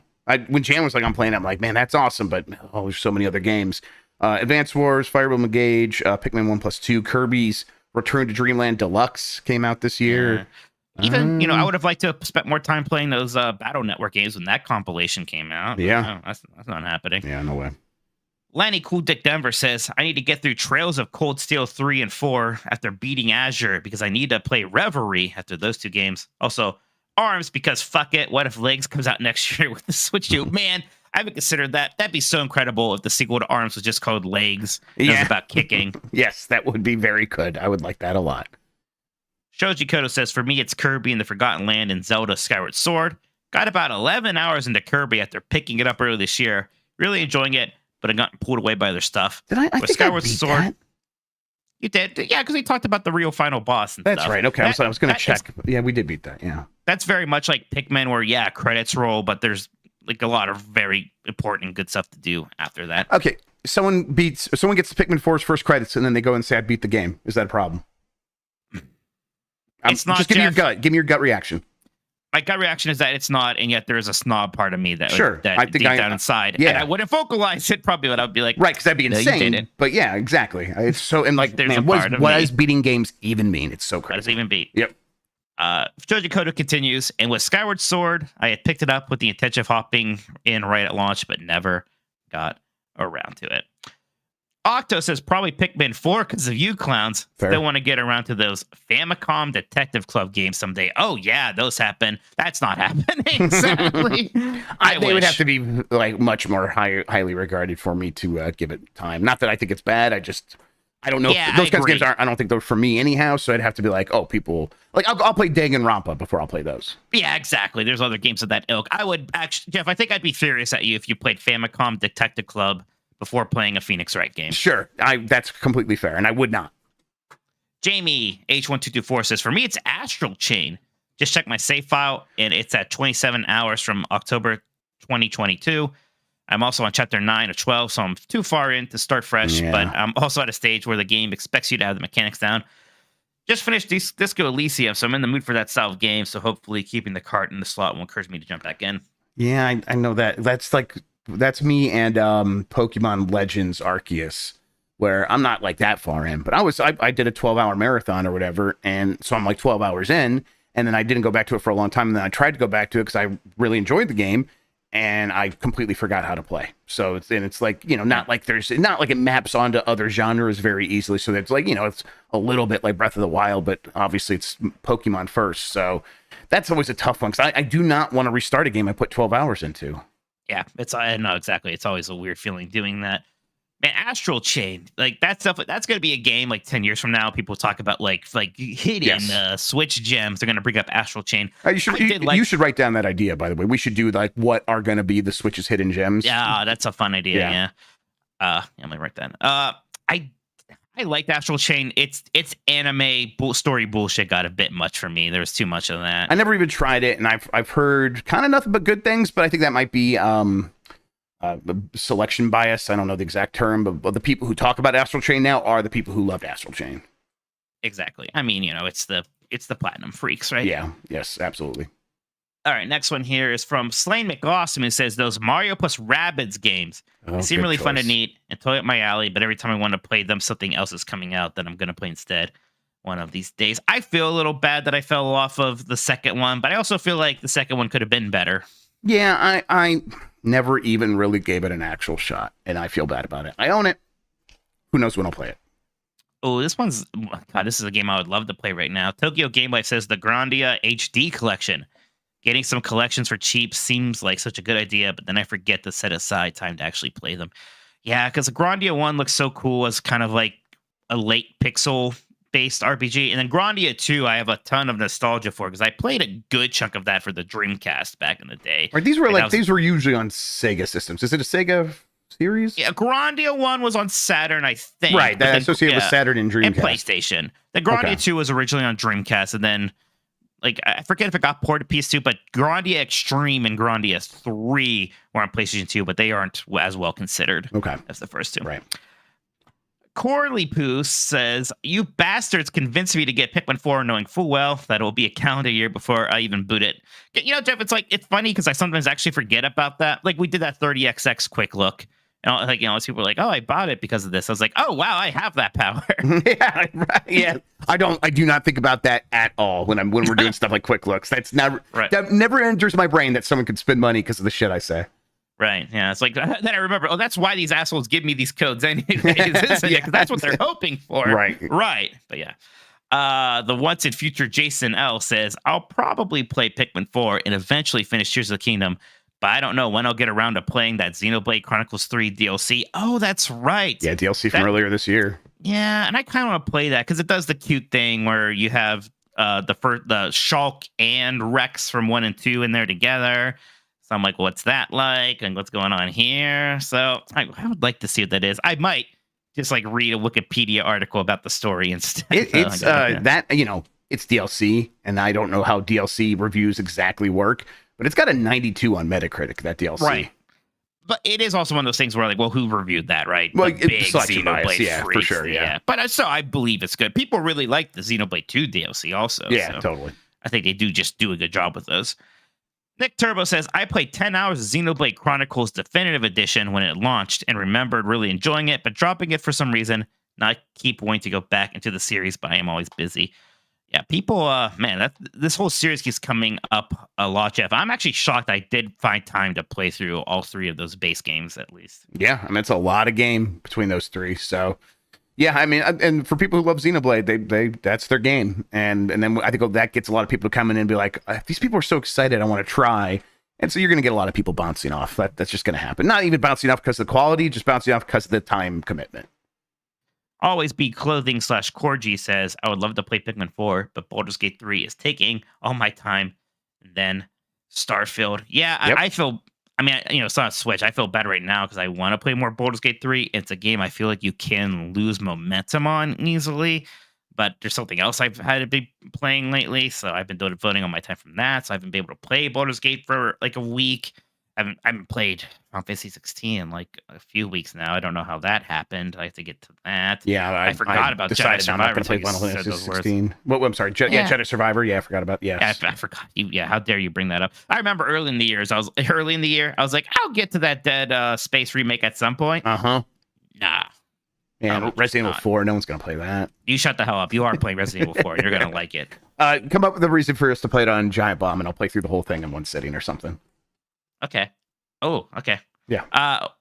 When Jan was like, I'm playing it, I'm like, man, that's awesome. But there's so many other games. Advance Wars, Fire Emblem Engage, Pikmin 1+2, Kirby's Return to Dreamland Deluxe came out this year. Yeah. Even, I would have liked to have spent more time playing those Battle Network games when that compilation came out. Yeah. No, that's not happening. Yeah, no way. Lanny Cool Dick Denver says, I need to get through Trails of Cold Steel 3 and 4 after beating Azure because I need to play Reverie after those two games. Also, ARMS because fuck it. What if Legs comes out next year with the Switch 2? Man, I haven't considered that. That'd be so incredible if the sequel to ARMS was just called Legs. It was about kicking. Yes, that would be very good. I would like that a lot. Shoji Koto says, for me, it's Kirby and the Forgotten Land and Zelda Skyward Sword. Got about 11 hours into Kirby after picking it up earlier this year. Really enjoying it, but I got pulled away by other stuff. Did I think Skyward I beat Sword, that? You did? Yeah, because we talked about the real final boss and That's stuff. right. Okay, I was going to check. Yeah, we did beat that, yeah. That's very much like Pikmin where, credits roll, but there's like a lot of very important and good stuff to do after that. Okay, someone gets the Pikmin 4's first credits, and then they go and say, I beat the game. Is that a problem? It's not, just give me your Jeff. gut. Give me your gut reaction. My gut reaction is that it's not, and yet there is a snob part of me that that I think deep down inside. Yeah. And I wouldn't vocalize it probably, but I'd be like, right, because that'd be no, insane. you didn't. But yeah, exactly. It's so, and like, There's man, a what part of does me. beating games even mean? It's so What does crazy. it even beat? Yep. Joji Koto continues, and with Skyward Sword, I had picked it up with the intention of hopping in right at launch, but never got around to it. Octo says probably Pikmin 4 because of you clowns. Fair. Still want to get around to those Famicom Detective Club games someday. Oh yeah, those happen. That's not happening. Sadly, They would have to be like much more highly regarded for me to give it time. Not that I think it's bad. I don't know. Yeah, Those I kinds of agree. games I don't think they're for me anyhow. So I'd have to be like, oh, people like I'll play Danganronpa before I'll play those. Yeah, exactly. There's other games of that ilk. I would actually, Jeff. I think I'd be furious at you if you played Famicom Detective Club before playing a Phoenix Wright game. Sure, that's completely fair, and I would not. Jamie H1224 says, for me, it's Astral Chain. Just check my save file, and it's at 27 hours from October 2022. I'm also on chapter 9 of 12, so I'm too far in to start fresh, Yeah. but I'm also at a stage where the game expects you to have the mechanics down. Just finished Disco Elysium, so I'm in the mood for that style of game, so hopefully keeping the cart in the slot will encourage me to jump back in. Yeah, I know that. That's me and Pokemon Legends Arceus, where I'm not like that far in, but I did a 12-hour marathon or whatever, and so I'm like 12 hours in, and then I didn't go back to it for a long time, and then I tried to go back to it because I really enjoyed the game, and I completely forgot how to play. So it's like, not like it maps onto other genres very easily. So it's like, it's a little bit like Breath of the Wild, but obviously it's Pokemon first. So that's always a tough one because I do not want to restart a game I put 12 hours into. Yeah, I know exactly. It's always a weird feeling doing that. Man, Astral Chain, like that stuff, that's going to be a game like 10 years from now. People talk about like hidden Switch gems. They're going to bring up Astral Chain. You should write down that idea, by the way. We should do like what are going to be the Switch's hidden gems. Yeah, that's a fun idea. Yeah. Let me write that. I liked Astral Chain. It's anime story bullshit got a bit much for me. There was too much of that. I never even tried it, and I've heard kind of nothing but good things, but I think that might be selection bias. I don't know the exact term, but the people who talk about Astral Chain now are the people who loved Astral Chain. Exactly. I mean, it's the platinum freaks, right? Yeah. Yes, absolutely. All right, next one here is from Slain McAwesome, who says those Mario plus Rabbids games they seem really fun and neat and totally up my alley, but every time I want to play them, something else is coming out that I'm going to play instead one of these days. I feel a little bad that I fell off of the second one, but I also feel like the second one could have been better. Yeah, I never even really gave it an actual shot, and I feel bad about it. I own it. Who knows when I'll play it? Oh, this is a game I would love to play right now. Tokyo Game Life says the Grandia HD collection. Getting some collections for cheap seems like such a good idea, but then I forget to set aside time to actually play them. Yeah, because Grandia 1 looks so cool as kind of like a late pixel-based RPG. And then Grandia 2, I have a ton of nostalgia for because I played a good chunk of that for the Dreamcast back in the day. Right, these were usually on Sega systems. Is it a Sega series? Yeah, Grandia 1 was on Saturn, I think. Right, that associated with Saturn and Dreamcast. And PlayStation. The Grandia 2 was originally on Dreamcast, and then, like, I forget if it got ported to PS2, but Grandia Extreme and Grandia 3 were on PlayStation 2, but they aren't as well considered as the first two. Right. Corley Poo says, "You bastards convinced me to get Pikmin 4 knowing full well that it will be a calendar year before I even boot it." You know, Jeff, it's funny because I sometimes actually forget about that. Like, we did that 30XX quick look. And like, you know, people were like, "Oh, I bought it because of this." I was like, "Oh, wow, I have that power." Yeah, right. Yeah. I do not think about that at all when we're doing stuff like quick looks. That's never that never enters my brain that someone could spend money because of the shit I say. Right. Yeah. It's like, then I remember, oh, that's why these assholes give me these codes anyways, isn't it? Because that's what they're hoping for. Right. Right. But yeah. The once in future Jason L says, "I'll probably play Pikmin 4 and eventually finish Tears of the Kingdom, but I don't know when I'll get around to playing that Xenoblade Chronicles 3 DLC. Oh, that's right. Yeah, DLC from earlier this year. Yeah, and I kind of want to play that because it does the cute thing where you have the Shulk and Rex from 1 and 2 in there together. So I'm like, what's that like? And what's going on here? So I would like to see what that is. I might just like read a Wikipedia article about the story instead. It's that, you know, it's DLC, and I don't know how DLC reviews exactly work, but it's got a 92 on Metacritic, that DLC. Right. But it is also one of those things where, like, well, who reviewed that, right? Well, the big selection bias, Xenoblade freaks, for sure, yeah. But so I believe it's good. People really like the Xenoblade 2 DLC also. Yeah, so totally. I think they do a good job with those. Nick Turbo says, "I played 10 hours of Xenoblade Chronicles Definitive Edition when it launched and remembered really enjoying it, but dropping it for some reason. Now I keep wanting to go back into the series, but I am always busy." Yeah, people, this whole series keeps coming up a lot, Jeff. I'm actually shocked I did find time to play through all 3 of those base games, at least. Yeah, I mean, it's a lot of game between those 3. So, yeah, I mean, and for people who love Xenoblade, they that's their game. And then I think that gets a lot of people coming in and be like, these people are so excited, I want to try. And so you're going to get a lot of people bouncing off. That's just going to happen. Not even bouncing off because of the quality, just bouncing off because of the time commitment. Always Be Clothing /Corgi says, "I would love to play Pikmin 4, but Baldur's Gate 3 is taking all my time." And then Starfield. Yeah, Yep. I feel, I mean, you know, it's not a Switch. I feel bad right now because I want to play more Baldur's Gate 3. It's a game I feel like you can lose momentum on easily, but there's something else I've had to be playing lately, so I've been devoting all my time from that, so I haven't been able to play Baldur's Gate for like a week. I haven't played Final Fantasy 16 in like a few weeks now. I don't know how that happened. I have to get to that. Yeah, I forgot about Jedi I'm not Survivor. going to play Final Fantasy 16. Well, I'm sorry. Jedi Survivor. Yeah, I forgot about. Yes. Yeah, I forgot. Yeah, how dare you bring that up? I remember early in the year, I was like, I'll get to that Dead Space remake at some point. Nah. Yeah, Resident Evil 4. No one's going to play that. You shut the hell up. You are playing Resident Evil 4. You're going to like it. Come up with a reason for us to play it on Giant Bomb, and I'll play through the whole thing in one sitting or something. Okay. Oh, okay. Yeah.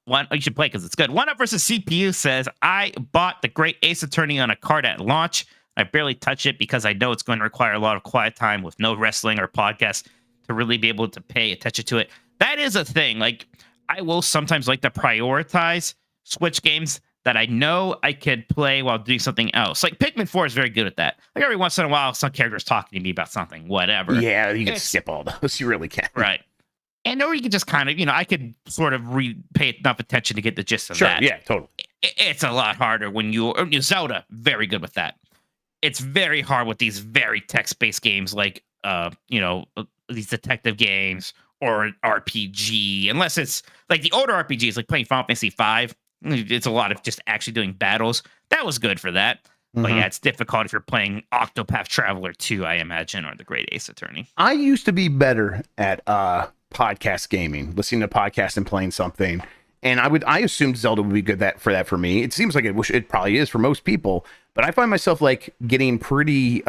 You should play because it's good. One Up versus CPU says, "I bought the Great Ace Attorney on a cart at launch. I barely touch it because I know it's going to require a lot of quiet time with no wrestling or podcasts to really be able to pay attention to it." That is a thing. Like, I will sometimes like to prioritize Switch games that I know I could play while doing something else. Like Pikmin 4 is very good at that. Like every once in a while, some character's talking to me about something, whatever. Yeah, you can skip all those. You really can. Right. And or you can just kind of, I could sort of pay enough attention to get the gist of that. Sure, yeah, totally. It's a lot harder when Zelda, very good with that. It's very hard with these very text-based games like, these detective games or RPG, unless it's like the older RPGs, like playing Final Fantasy V. It's a lot of just actually doing battles. That was good for that. But yeah, it's difficult if you're playing Octopath Traveler 2, I imagine, or the Great Ace Attorney. I used to be better at podcast gaming, listening to podcasts and playing something. And I assumed Zelda would be good for that for me. It seems like it probably is for most people, but I find myself like getting pretty,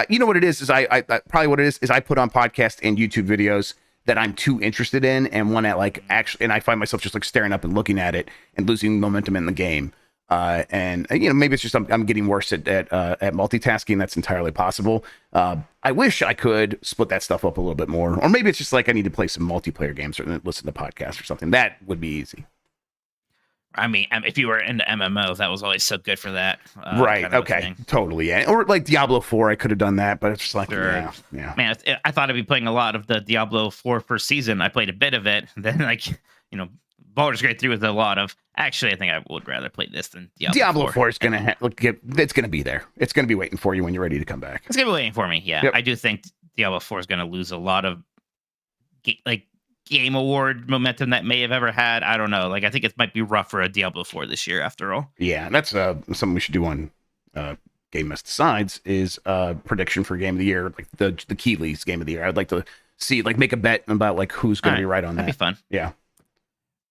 you know what it is I probably what it is I put on podcasts and YouTube videos that I'm too interested in and want to like actually, and I find myself just like staring up and looking at it and losing momentum in the game. And maybe it's just I'm getting worse at multitasking. That's entirely possible. I wish I could split that stuff up a little bit more, or maybe it's just like I need to play some multiplayer games or listen to podcasts or something. That would be easy. I mean, if you were into MMOs, that was always so good for that. Right. Kind of Okay. Totally. Yeah. Or like Diablo 4, I could have done that, but it's just like, Sure. Yeah. Man, I thought I'd be playing a lot of the Diablo 4 first season. I played a bit of it. And then, Baldur's Gate 3 was a lot of. Actually, I think I would rather play this than Diablo 4 is going to it's going to be there. It's going to be waiting for you when you're ready to come back. It's going to be waiting for me. Yeah. Yep. I do think Diablo 4 is going to lose a lot of Game Award momentum that may have ever had. I don't know. I think it might be rough for a Diablo 4 this year after all. Yeah, that's something we should do on Game Mess Decides is prediction for Game of the Year, like the Keeley's Game of the Year. I'd like to see, make a bet about who's going to be right on that. That'd be fun. Yeah.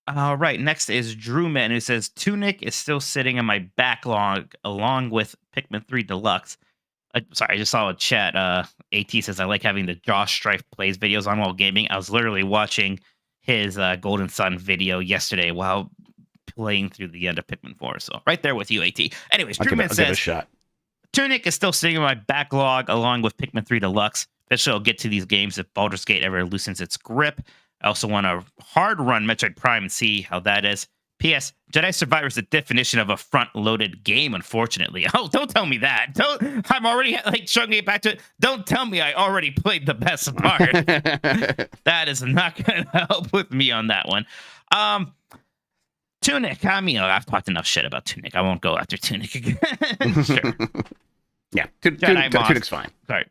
All right. Next is Drewman, who says Tunic is still sitting in my backlog along with Pikmin 3 Deluxe. Sorry, I just saw a chat. AT says I like having the Josh Strife plays videos on while gaming. I was literally watching his Golden Sun video yesterday while playing through the end of Pikmin 4. So right there with you, AT. Anyways, Drewman I'll says give it a shot. Tunic is still sitting in my backlog along with Pikmin 3 Deluxe. Eventually, I'll get to these games if Baldur's Gate ever loosens its grip. I also want to hard run Metroid Prime and see how that is. P.S. Jedi Survivor is the definition of a front-loaded game, unfortunately. Oh, don't tell me that. I'm already chugging it back to it. Don't tell me I already played the best part. That is not going to help with me on that one. Tunic. I've talked enough shit about Tunic. I won't go after Tunic again. Sure. Yeah, Tunic's fine. Sorry.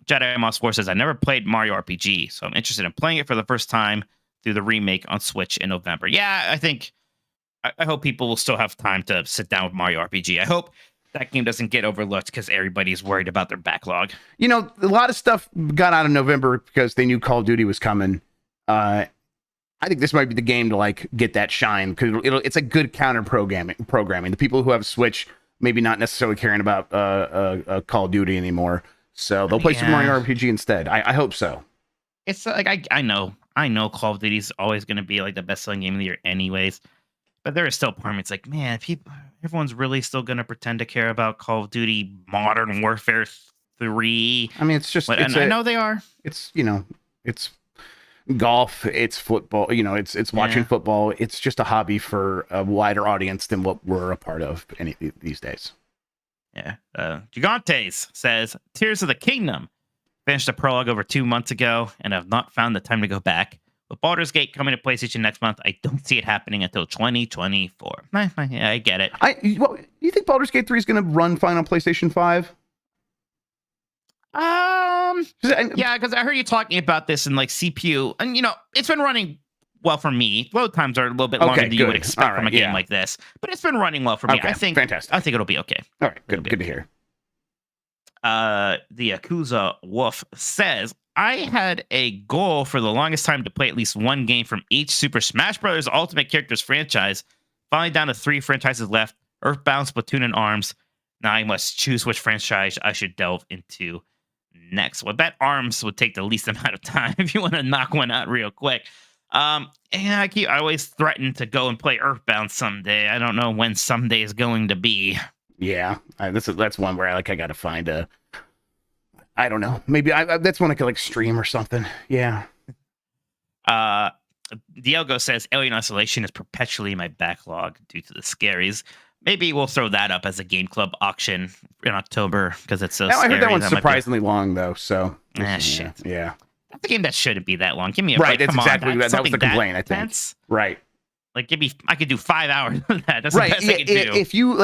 Jedi Moss 4 says, I never played Mario RPG, so I'm interested in playing it for the first time through the remake on Switch in November. Yeah, I hope people will still have time to sit down with Mario RPG. I hope that game doesn't get overlooked because everybody's worried about their backlog. A lot of stuff got out in November because they knew Call of Duty was coming. I think this might be the game to get that shine because it's a good counter programming. The people who have Switch maybe not necessarily caring about Call of Duty anymore, so they'll play Super Mario RPG instead. I hope so. It's I know Call of Duty is always going to be the best selling game of the year, anyways. But there is still part of me, it's man, everyone's really still going to pretend to care about Call of Duty Modern Warfare 3. I mean, it's just... I know they are. It's, it's golf, it's football, it's watching football. It's just a hobby for a wider audience than what we're a part of these days. Yeah. Gigantes says, Tears of the Kingdom. Finished the prologue over 2 months ago, and I've not found the time to go back. With Baldur's Gate coming to PlayStation next month, I don't see it happening until 2024. Yeah, I get it. You think Baldur's Gate 3 is going to run fine on PlayStation 5? Yeah, because I heard you talking about this in CPU, and it's been running well for me. Load times are a little bit longer than you would expect from a game like this, but it's been running well for me. I think fantastic. I think it'll be okay. All right, good to hear. The Yakuza Wolf says, I had a goal for the longest time to play at least one game from each Super Smash Bros. Ultimate Characters franchise. Finally down to 3 franchises left: Earthbound, Splatoon, and ARMS. Now I must choose which franchise I should delve into next. Well, that ARMS would take the least amount of time if you want to knock one out real quick. And I always threaten to go and play Earthbound someday. I don't know when someday is going to be. Yeah, that's one where I got to find a... I don't know. Maybe that's one I could stream or something. Yeah. Diogo says Alien Isolation is perpetually in my backlog due to the scaries. Maybe we'll throw that up as a game club auction in October because it's so scary. I heard that one's surprisingly long though. So shit. Yeah. That's a game that shouldn't be that long. Give me a right. break. That's exactly that. That was the complaint. I think. Tense? Right. Give me. I could do 5 hours of that. That's right. The best I could do. If you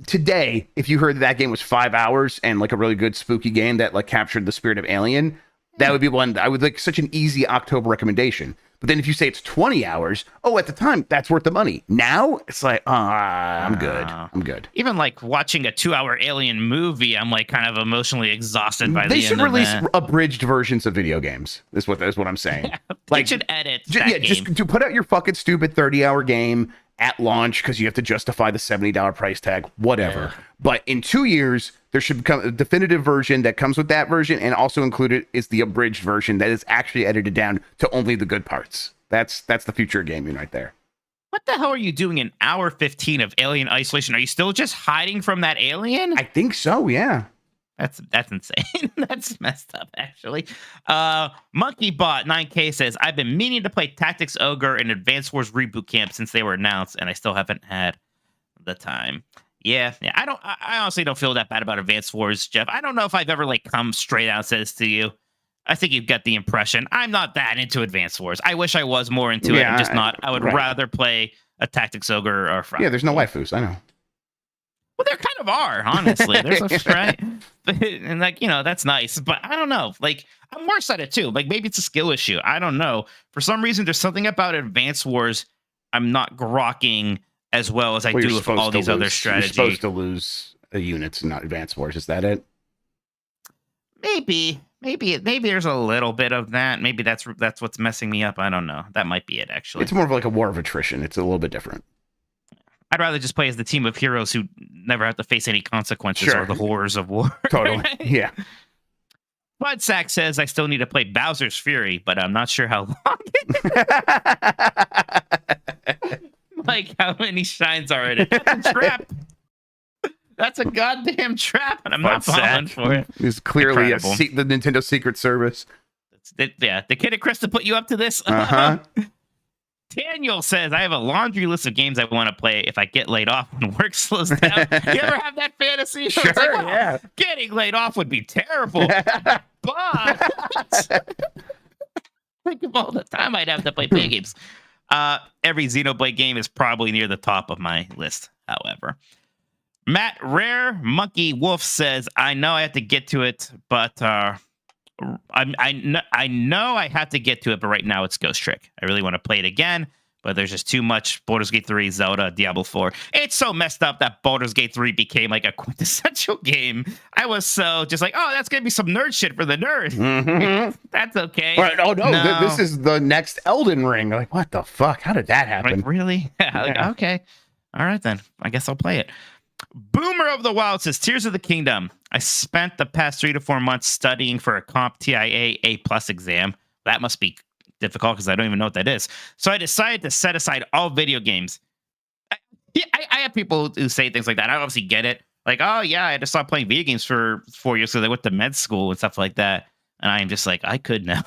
today, if you heard that game was 5 hours and a really good spooky game that captured the spirit of Alien, that would be one I would such an easy October recommendation. But then if you say it's 20 hours, at the time that's worth the money. Now it's I'm good. I'm good. Even watching a 2-hour Alien movie, I'm kind of emotionally exhausted by the end of that. They should release abridged versions of video games. Is what I'm saying. They should edit. Just to put out your fucking stupid 30-hour game at launch because you have to justify the $70 price tag, whatever. Yeah. But in 2 years, there should become a definitive version that comes with that version, and also included is the abridged version that is actually edited down to only the good parts. That's the future of gaming right there. What the hell are you doing in hour 15 of Alien Isolation? Are you still just hiding from that alien? I think so, yeah. That's insane. That's messed up, actually. MonkeyBot 9K says, I've been meaning to play Tactics Ogre and Advance Wars Reboot Camp since they were announced, and I still haven't had the time. Yeah. I honestly don't feel that bad about Advance Wars, Jeff. I don't know if I've ever like come straight out and said this to you. I think you've got the impression I'm not that into Advance Wars. I wish I was more into it. I'm just not. I would rather play a Tactics Ogre or Yeah, there's no waifus. I know. Well, there kind of are, honestly. There's a right, and like that's nice, but I don't know. Like I'm worse at it too. Like maybe it's a skill issue. I don't know. For some reason, there's something about Advance Wars I'm not grokking as well as I do with all these other strategies. You're supposed to lose units in Advance Wars. Is that it? Maybe there's a little bit of that. Maybe that's what's messing me up. I don't know. That might be it. Actually, it's more of like a war of attrition. It's a little bit different. I'd rather just play as the team of heroes who never have to face any consequences or the horrors of war. Totally. Yeah. Budsack says I still need to play Bowser's Fury, but I'm not sure how long. Like how many shines are in it? That's a trap. That's a goddamn trap, and I'm not falling for it. It's clearly the Nintendo Secret Service. The kid at Krista put you up to this. Daniel says, I have a laundry list of games I want to play if I get laid off when work slows down. You ever have that fantasy? Sure, yeah. Getting laid off would be terrible. But think of all the time I'd have to play video games. Every Xenoblade game is probably near the top of my list, however. Matt Rare Monkey Wolf says, I know I have to get to it, but I know I had to get to it, but right now it's Ghost Trick. I really want to play it again, but there's just too much Baldur's Gate 3, Zelda, Diablo 4. It's so messed up that Baldur's Gate 3 became like a quintessential game. I was so just like, oh, that's going to be some nerd shit for the nerds. Mm-hmm. That's okay. Right. Oh, no. This is the next Elden Ring. Like, what the fuck? How did that happen? Like, really? Yeah. Like, okay. All right, then. I guess I'll play it. Boomer of the Wild says, Tears of the Kingdom. I spent the past 3 to 4 months studying for a CompTIA A+ exam. That must be difficult because I don't even know what that is. So I decided to set aside all video games. I have people who say things like that. I obviously get it. Like, oh, yeah, I had to stop playing video games for 4 years because I went to med school and stuff like that. And I am just like, I could never.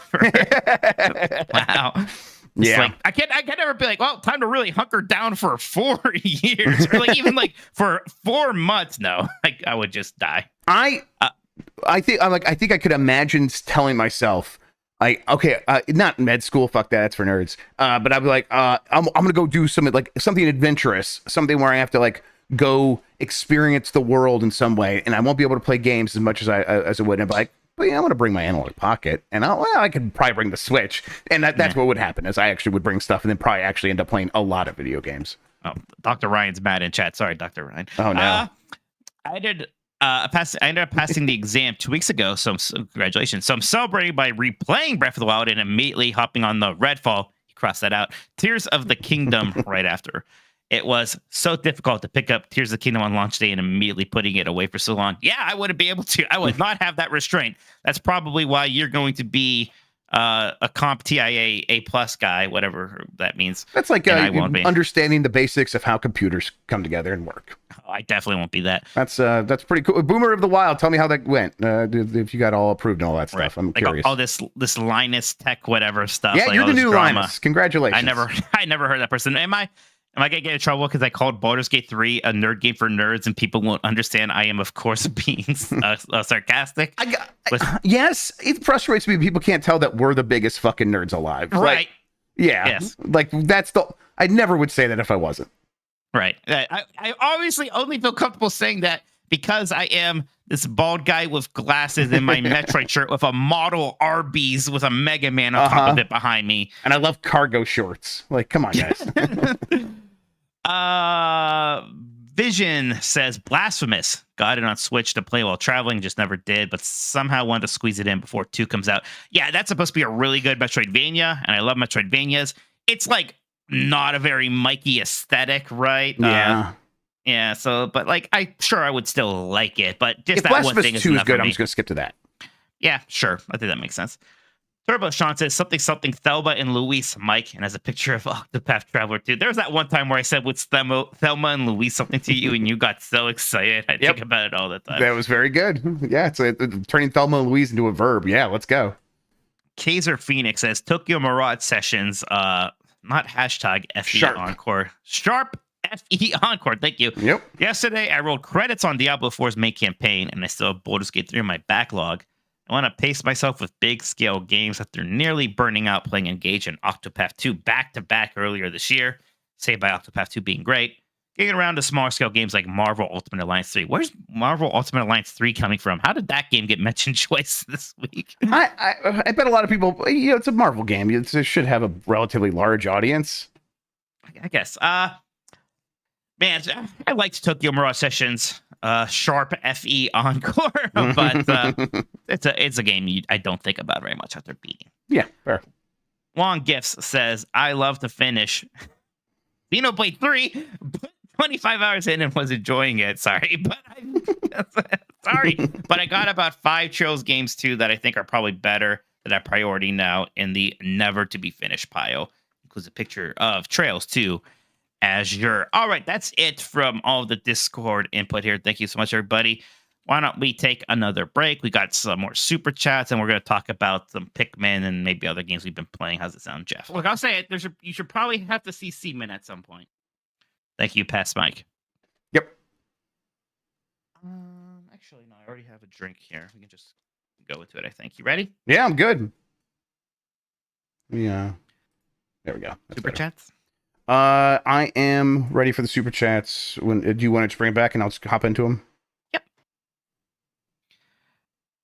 Wow. It's like I can never be like, well, time to really hunker down for 4 years, or like even like for 4 months. No, like I would just die. I think I could imagine telling myself, not med school, fuck that, that's for nerds. But I'd be like, I'm gonna go do something adventurous, something where I have to like go experience the world in some way, and I won't be able to play games as much as I would. And I'd be like, but yeah, I'm going to bring my analog pocket, and I could probably bring the Switch, and that's what would happen, is I actually would bring stuff, and then probably actually end up playing a lot of video games. Oh, Dr. Ryan's mad in chat. Sorry, Dr. Ryan. Oh, no. I ended up passing the exam 2 weeks ago, so congratulations. So I'm celebrating by replaying Breath of the Wild and immediately hopping on the Redfall, cross that out, Tears of the Kingdom right after. It was so difficult to pick up Tears of the Kingdom on launch day and immediately putting it away for so long. Yeah, I wouldn't be able to. I would not have that restraint. That's probably why you're going to be a CompTIA A+ guy, whatever that means. That's like understanding the basics of how computers come together and work. Oh, I definitely won't be that. That's pretty cool. Boomer of the Wild, tell me how that went. If you got all approved and all that stuff, right. I'm curious. All this Linus Tech whatever stuff. Yeah, like you're the new drama. Linus. Congratulations. I never heard that person. Am I gonna get in trouble because I called Baldur's Gate 3 a nerd game for nerds and people won't understand? I am, of course, being sarcastic. Yes, it frustrates me. People can't tell that we're the biggest fucking nerds alive. Right. Like, yeah. Yes. Like I never would say that if I wasn't. Right. I obviously only feel comfortable saying that because I am this bald guy with glasses in my Metroid shirt with a model Arby's with a Mega Man on top of it behind me. And I love cargo shorts. Like, come on, guys. Vision says, blasphemous. Got it on Switch to play while traveling, just never did, but somehow wanted to squeeze it in before 2 comes out. Yeah, that's supposed to be a really good Metroidvania, and I love Metroidvanias. It's like not a very Mikey aesthetic, right? Yeah. Yeah, so, but like, I would still like it, but just if that Blasphemous one thing is 2 is good, I'm just going to skip to that. Yeah, sure. I think that makes sense. Turbo Sean says something Thelma and Louise, Mike, and has a picture of Octopath Traveler 2. There was that one time where I said, "What's Thelma and Louise something to you?" and you got so excited. I think about it all the time. That was very good. Yeah, it's turning Thelma and Louise into a verb. Yeah, let's go. Kaiser Phoenix says Tokyo Mirage Sessions, not hashtag FE Sharp. Encore. Sharp FE Encore. Thank you. Yep. Yesterday, I rolled credits on Diablo 4's main campaign, and I still have Baldur's Gate 3 in my backlog. I want to pace myself with big-scale games after nearly burning out playing Engage and Octopath 2 back-to-back earlier this year, saved by Octopath 2 being great. Getting around to smaller-scale games like Marvel Ultimate Alliance 3. Where's Marvel Ultimate Alliance 3 coming from? How did that game get mentioned twice this week? I bet a lot of people, it's a Marvel game. It should have a relatively large audience. I guess. Man, I liked Tokyo Mirage Sessions. Sharp FE Encore, but it's a game I don't think about very much after beating. Yeah, fair. Long Gifts says, I love to finish Xenoblade 3, but 25 hours in and was enjoying it. Sorry, but I got about 5 Trails games too that I think are probably better that I priority now in the never to be finished pile. Includes a picture of Trails 2. Azure. All right, that's it from all the Discord input here. Thank you so much, everybody. Why don't we take another break? We got some more super chats, and we're going to talk about some Pikmin and maybe other games we've been playing. How's it sound, Jeff? Look, I'll say it. You should probably have to see Seaman at some point. Thank you, Pass Mike. Yep. Actually, no, I already have a drink here. We can just go into it, I think. You ready? Yeah, I'm good. Yeah. There we go. That's Super better. chats? I am ready for the super chats. Do you want to bring it back and I'll just hop into them? Yep.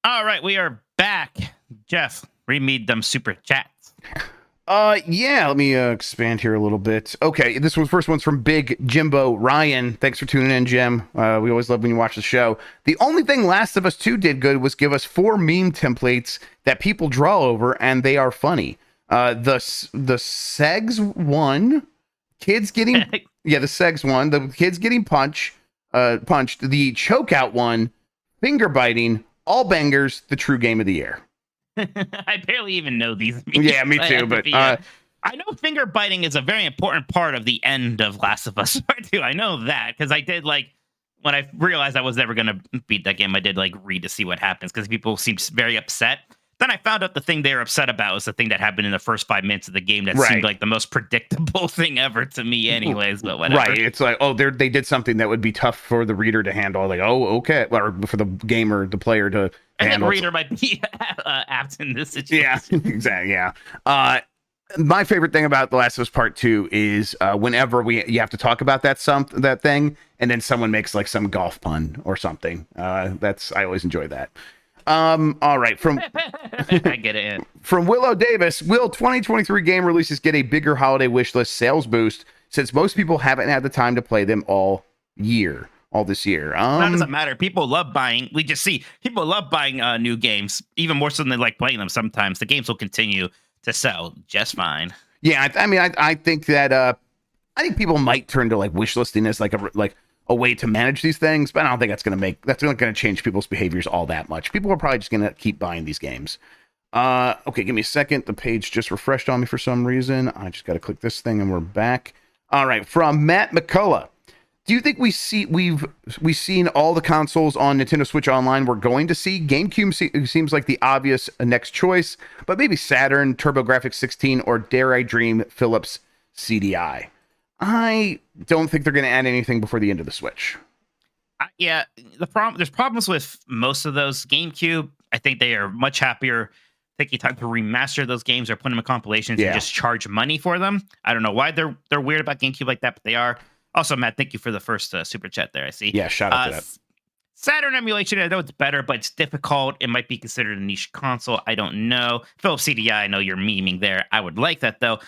All right, we are back. Jeff, read me them super chats. Yeah, let me expand here a little bit. Okay, first one's from Big Jimbo Ryan. Thanks for tuning in, Jim. We always love when you watch the show. The only thing Last of Us 2 did good was give us 4 meme templates that people draw over, and they are funny. The Segs one. Kids getting the Segs one, the kids getting punched, the chokeout one, finger biting, all bangers, the true game of the year. I barely even know these. Memes. Yeah, me too. But I know finger biting is a very important part of the end of Last of Us Part 2. I know that because I did when I realized I was never gonna beat that game, I did read to see what happens because people seem very upset. Then I found out the thing they were upset about was the thing that happened in the first 5 minutes of the game that seemed like the most predictable thing ever to me anyways, but whatever. Right, it's like, they did something that would be tough for the reader to handle. Like, okay, or for the gamer, the player to handle. The reader might be apt in this situation. Yeah, exactly, yeah. My favorite thing about The Last of Us Part 2 is whenever you have to talk about that thing, and then someone makes some golf pun or something. I always enjoy that. All right, from I get it. From Willow Davis, will 2023 game releases get a bigger holiday wish list sales boost since most people haven't had the time to play them all this year? That doesn't matter. People love buying. We just see people love buying new games even more so than they like playing them. Sometimes the games will continue to sell just fine. Yeah, I think that I think people might turn to wish listing as a way to manage these things, but I don't think that's not going to change people's behaviors all that much. People are probably just going to keep buying these games. Okay, give me a second. The page just refreshed on me for some reason. I just got to click this thing and we're back. All right, from Matt McCullough. Do you think we've seen all the consoles on Nintendo Switch Online we're going to see? GameCube seems like the obvious next choice, but maybe Saturn, TurboGrafx 16, or dare I dream, Philips CDI. I don't think they're going to add anything before the end of the Switch. Yeah, there's problems with most of those. GameCube, I think they are much happier taking time to remaster those games or put them in compilations and just charge money for them. I don't know why they're weird about GameCube like that, but they are. Also, Matt, thank you for the first super chat there. I see. Yeah, shout out to that. Saturn emulation, I know it's better, but it's difficult. It might be considered a niche console. I don't know. Philips CDI, I know you're memeing there. I would like that, though.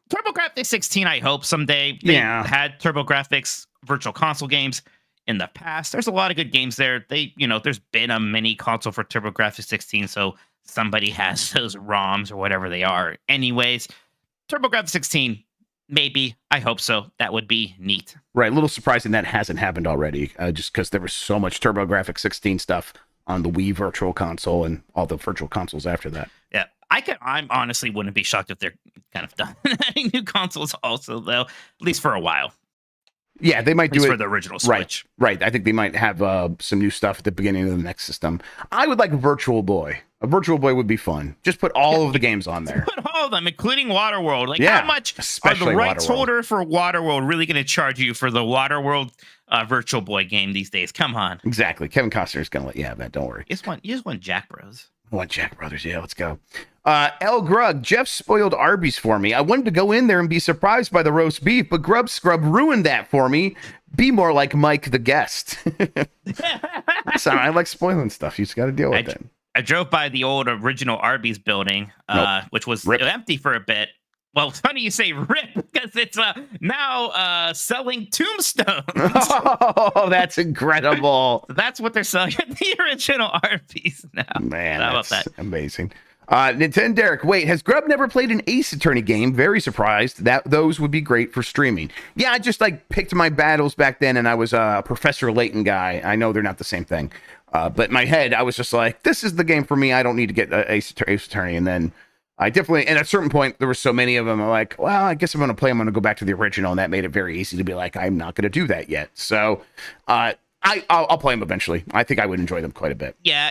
TurboGrafx 16, I hope someday. They had TurboGrafx virtual console games in the past. There's a lot of good games there. There's been a mini console for TurboGrafx 16, so somebody has those ROMs or whatever they are. Anyways, TurboGrafx 16, maybe. I hope so. That would be neat. Right. A little surprising that hasn't happened already, just because there was so much TurboGrafx 16 stuff on the Wii Virtual Console and all the virtual consoles after that. Yeah. I'm honestly wouldn't be shocked if they're kind of done adding new consoles also, though, at least for a while. Yeah, they might At least do for it the original Switch. Right. I think they might have some new stuff at the beginning of the next system. I would like Virtual Boy. A Virtual Boy would be fun. Just put all of the games on there. Put all of them, including Waterworld. Like, Yeah, how much are especially the rights Waterworld. holder for Waterworld really going to charge you for the Waterworld Virtual Boy game these days? Come on. Exactly. Kevin Costner's going to let you have that. Don't worry. You just want Jack Bros. I want Jack Brothers. Yeah, let's go. L. Grug, Jeff spoiled Arby's for me. I wanted to go in there and be surprised by the roast beef, but Grubb Scrub ruined that for me. Be more like Mike the guest. Listen, I like spoiling stuff. You just got to deal with it. I drove by the old original Arby's building, which was empty for a bit. Well, it's funny you say rip because it's now selling tombstones. Oh, that's incredible. So that's what they're selling at the original Arby's now. Man, How about that's that? amazing. Nintendo Derek, wait, has Grubb never played an Ace Attorney game? Very surprised that those would be great for streaming. Yeah, I just picked my battles back then, and I was a Professor Layton guy. I know they're not the same thing, but in my head, I was just like, this is the game for me. I don't need to get Ace Attorney, and then I definitely, and at a certain point, there were so many of them. I'm like, well, I guess I'm going to play. I'm going to go back to the original, and that made it very easy to be like, I'm not going to do that yet. So, I'll play them eventually. I think I would enjoy them quite a bit. Yeah,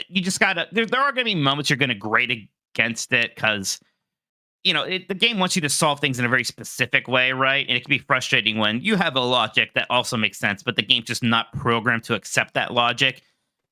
you just gotta. There are gonna be moments you're gonna grade against it because the game wants you to solve things in a very specific way, right? And it can be frustrating when you have a logic that also makes sense, but the game's just not programmed to accept that logic.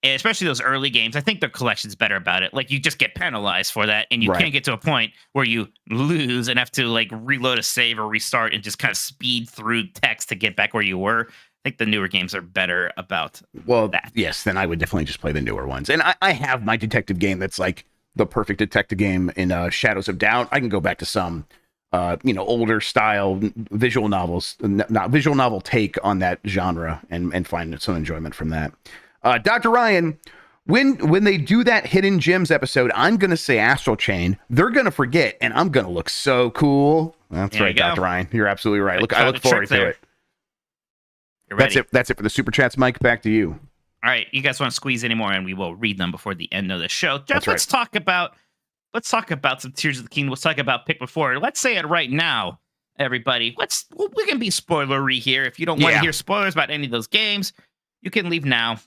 And especially those early games, I think the collection's better about it. Like, you just get penalized for that, and you can't get to a point where you lose and have to reload a save or restart and just kind of speed through text to get back where you were. I think the newer games are better about that. Yes, then I would definitely just play the newer ones. And I have my detective game that's like the perfect detective game in Shadows of Doubt. I can go back to some, older style visual novels, not visual novel take on that genre and find some enjoyment from that. Dr. Ryan, when they do that Hidden Gems episode, I'm going to say Astral Chain. They're going to forget, and I'm going to look so cool. That's right, Dr. Ryan. You're absolutely right. I look forward to it. That's it for the super chats. Mike, back to you. All right, you guys want to squeeze any more, and we will read them before the end of the show. Jeff, let's talk about some Tears of the Kingdom. Let's talk about Pikmin 4. Let's say it right now, everybody. We can be spoilery here. If you don't want to hear spoilers about any of those games, you can leave now.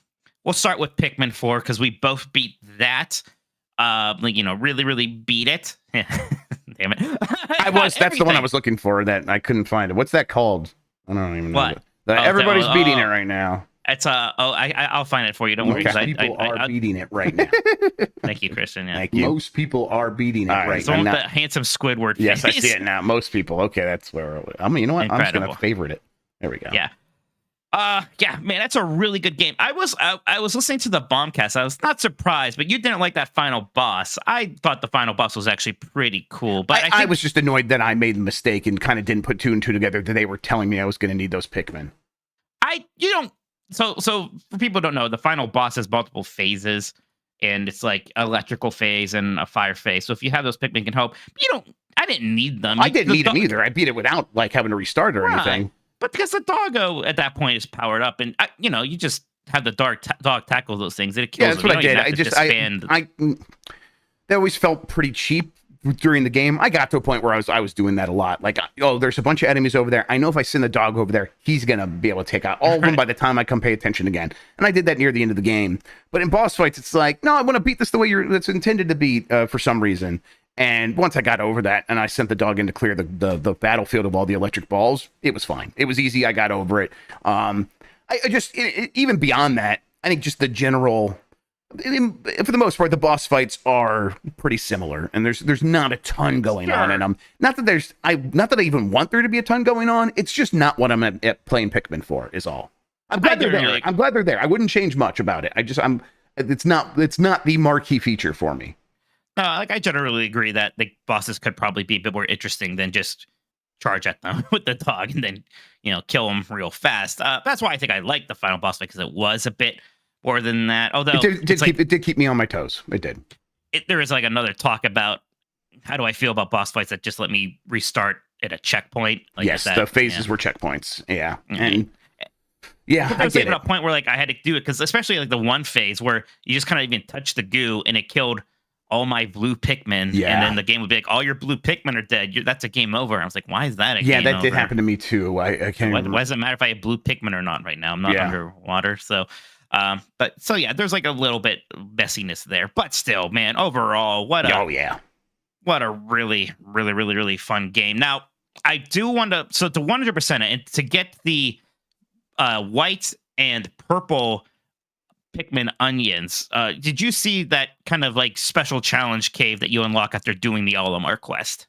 We'll start with Pikmin 4 because we both beat that. Really, really beat it. Damn it! That's the one I was looking for that I couldn't find it. What's that called? I don't even know. Everybody's beating it right now. It's I'll find it for you. Don't worry. People are beating it right now. Thank you, Christian. Yeah. Thank you. Most people are beating it right now. Now. The handsome Squidward face. Yes, I see it now. Most people. Okay, that's where. You know what? Incredible. I'm just gonna favorite it. There we go. Yeah. Man, that's a really good game. I was listening to the Bombcast. I was not surprised, but you didn't like that final boss. I thought the final boss was actually pretty cool. But I was just annoyed that I made a mistake and kind of didn't put two and two together. That they were telling me I was going to need those Pikmin. So for people who don't know, the final boss has multiple phases, and it's like electrical phase and a fire phase. So if you have those Pikmin, can help. I didn't need them. I didn't need them either. I beat it without having to restart or anything. But because the doggo at that point is powered up, and you just have the dog tackle those things, and it kills them. That's what I did. They always felt pretty cheap during the game. I got to a point where I was doing that a lot. There's a bunch of enemies over there. I know if I send the dog over there, he's gonna be able to take out all of them by the time I come pay attention again. And I did that near the end of the game. But in boss fights, it's like, no, I want to beat this the way it's intended to beat for some reason. And once I got over that and I sent the dog in to clear the battlefield of all the electric balls, it was fine. It was easy. I got over it. Even beyond that, I think just the general, for the most part, the boss fights are pretty similar, and there's not a ton going on in them. Not that I even want there to be a ton going on. It's just not what I'm at playing Pikmin for. Is all. I'm glad they're there. I'm glad they're there. I wouldn't change much about it. It's not the marquee feature for me. I generally agree that the bosses could probably be a bit more interesting than just charge at them with the dog and then, kill them real fast. That's why I think I liked the final boss fight, because it was a bit more than that. Although it did keep me on my toes. It did. There is another talk about how do I feel about boss fights that just let me restart at a checkpoint. Yes, the phases were checkpoints. Yeah. Mm-hmm. And yeah, I was at a point where I had to do it because especially the one phase where you just kind of even touched the goo and it killed all my blue Pikmin, Yeah. and then the game would be like, all your blue Pikmin are dead. That's a game over. I was like, why is that a game over? Yeah, that did happen to me too. I can't Why remember. does it matter if I have blue Pikmin or not right now? I'm not underwater. So, yeah, there's like a little bit messiness there. But still, man, overall, what a really, really, really, really fun game. Now, I do want to, so to 100%, and to get the white and purple Pikmin onions, did you see that kind of like special challenge cave that you unlock after doing the Olimar quest?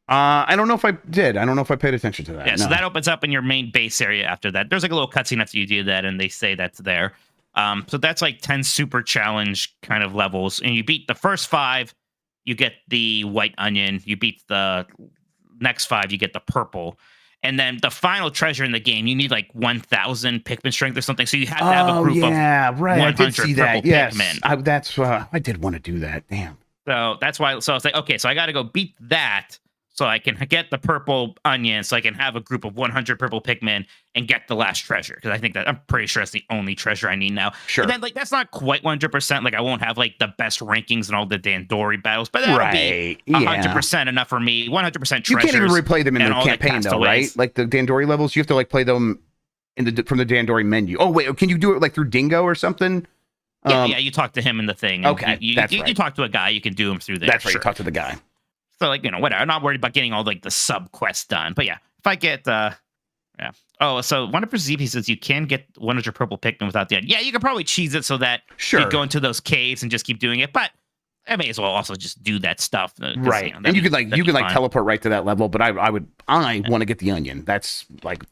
I don't know if I did. I don't know if I paid attention to that. Yeah, so that opens up in your main base area after that. There's like a little cutscene after you do that, and they say that's there. So that's like 10 super challenge kind of levels, and you beat the first 5, you get the white onion. You beat the next 5, you get the purple. And then the final treasure in the game, you need like 1,000 Pikmin strength or something. So you have to have a group of 100 I did see that. purple Yes, Pikmin. I did want to do that. Damn. So that's why. So I was like, okay, so I got to go beat that so I can get the purple onion, so I can have a group of 100 purple Pikmin and get the last treasure. Because I think that I'm pretty sure that's the only treasure I need now. Sure. And then like that's not quite 100%. Like I won't have like the best rankings in all the Dandori battles, but that'll be 100% enough for me. 100% treasures. You can't even replay them in the all the campaign though, right? castaways. Like the Dandori levels, you have to like play them from the Dandori menu. Oh wait, can you do it like through Dingo or something? Yeah, you talk to him in the thing. Okay, you that's right. You talk to a guy, you can do him through there. That's right. Sure. You talk to the guy. So like, whatever. I'm not worried about getting all like the sub quests done. But yeah, if I get Oh, so Wonderful ZP says you can get 100 purple Pikmin without the end. Yeah, you can probably cheese it so that you go into those caves and just keep doing it. But I may as well also just do that stuff. Right. And you could like teleport right to that level, but I want to get the onion. That's like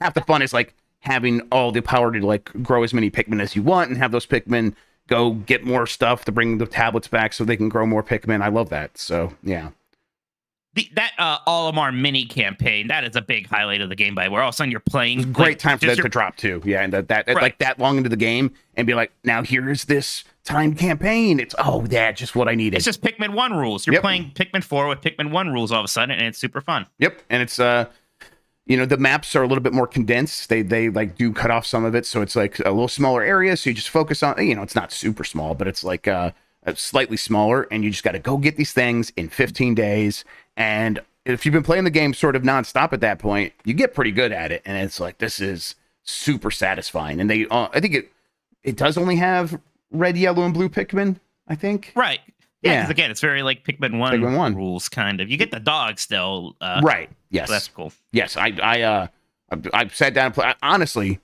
half the fun is like having all the power to like grow as many Pikmin as you want and have those Pikmin go get more stuff to bring the tablets back so they can grow more Pikmin. I love that. So yeah. That Olimar mini campaign, that is a big highlight of the game, by where all of a sudden you're playing. Great time for that to drop too. Yeah, and that like that long into the game and be like, now here's this timed campaign. It's just what I needed. It's just Pikmin 1 rules. You're playing Pikmin 4 with Pikmin 1 rules all of a sudden, and it's super fun. Yep, and it's the maps are a little bit more condensed. They like do cut off some of it, so it's like a little smaller area. So you just focus on, it's not super small, but it's like slightly smaller, and you just got to go get these things in 15 days. And if you've been playing the game sort of nonstop at that point, you get pretty good at it, and it's like this is super satisfying. And they, I think it does only have red, yellow, and blue Pikmin. I think. Right. Yeah. Because again, it's very like Pikmin 1 rules kind of. You get the dog still. Right. Yes. So that's cool. Yes. I sat down and play. Honestly,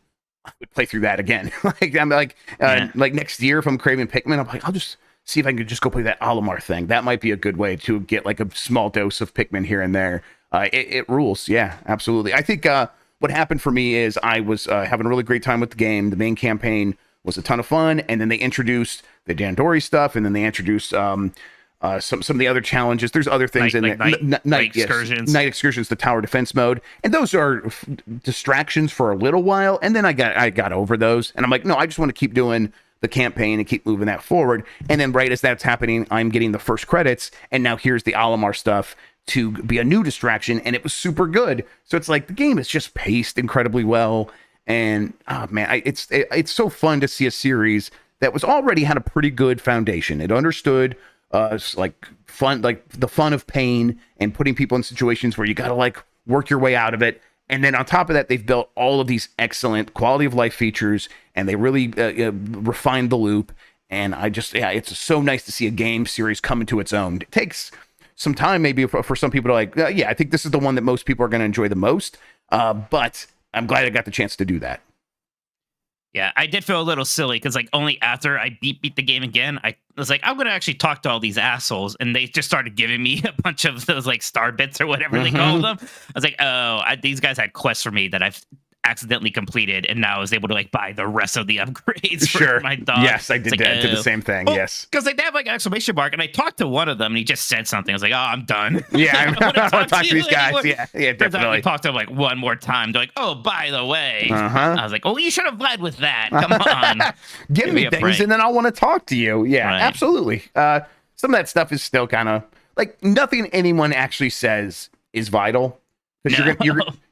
I would play through that again. like next year if I'm craving Pikmin, I'm like, I'll just see if I can just go play that Olimar thing. That might be a good way to get like a small dose of Pikmin here and there. It rules. Yeah, absolutely. I think what happened for me is I was having a really great time with the game. The main campaign was a ton of fun, and then they introduced the Dandori stuff, and then they introduced some of the other challenges. There's other things night excursions. Night excursions, the tower defense mode, and those are distractions for a little while, and then I got over those, and I'm like, no, I just want to keep doing the campaign and keep moving that forward. And then right as that's happening, I'm getting the first credits, and now here's the Olimar stuff to be a new distraction, and it was super good. So it's like the game is just paced incredibly well, and it's so fun to see a series that was already had a pretty good foundation. It understood like fun, like the fun of pain and putting people in situations where you got to like work your way out of it. And then on top of that, they've built all of these excellent quality of life features, and they really refined the loop. And it's so nice to see a game series come into its own. It takes some time maybe for some people to like, I think this is the one that most people are going to enjoy the most. But I'm glad I got the chance to do that. Yeah, I did feel a little silly because like only after I beat the game again, I was like, I'm going to actually talk to all these assholes. And they just started giving me a bunch of those like star bits or whatever they call them. I was like, these guys had quests for me that I've accidentally completed, and now I was able to like buy the rest of the upgrades for my dog. Yes, I did that. Did the same thing. Yes, because like, they have like an exclamation mark, and I talked to one of them, and he just said something. I was like, oh, I'm done. Yeah, I want to talk to these guys. Anymore. Yeah, definitely. I talked to them like one more time. They're like, oh, by the way, I was like, oh, you should have led with that. Come on, give me things, break. And then I want to talk to you. Yeah, absolutely. Some of that stuff is still kind of like nothing anyone actually says is vital. Because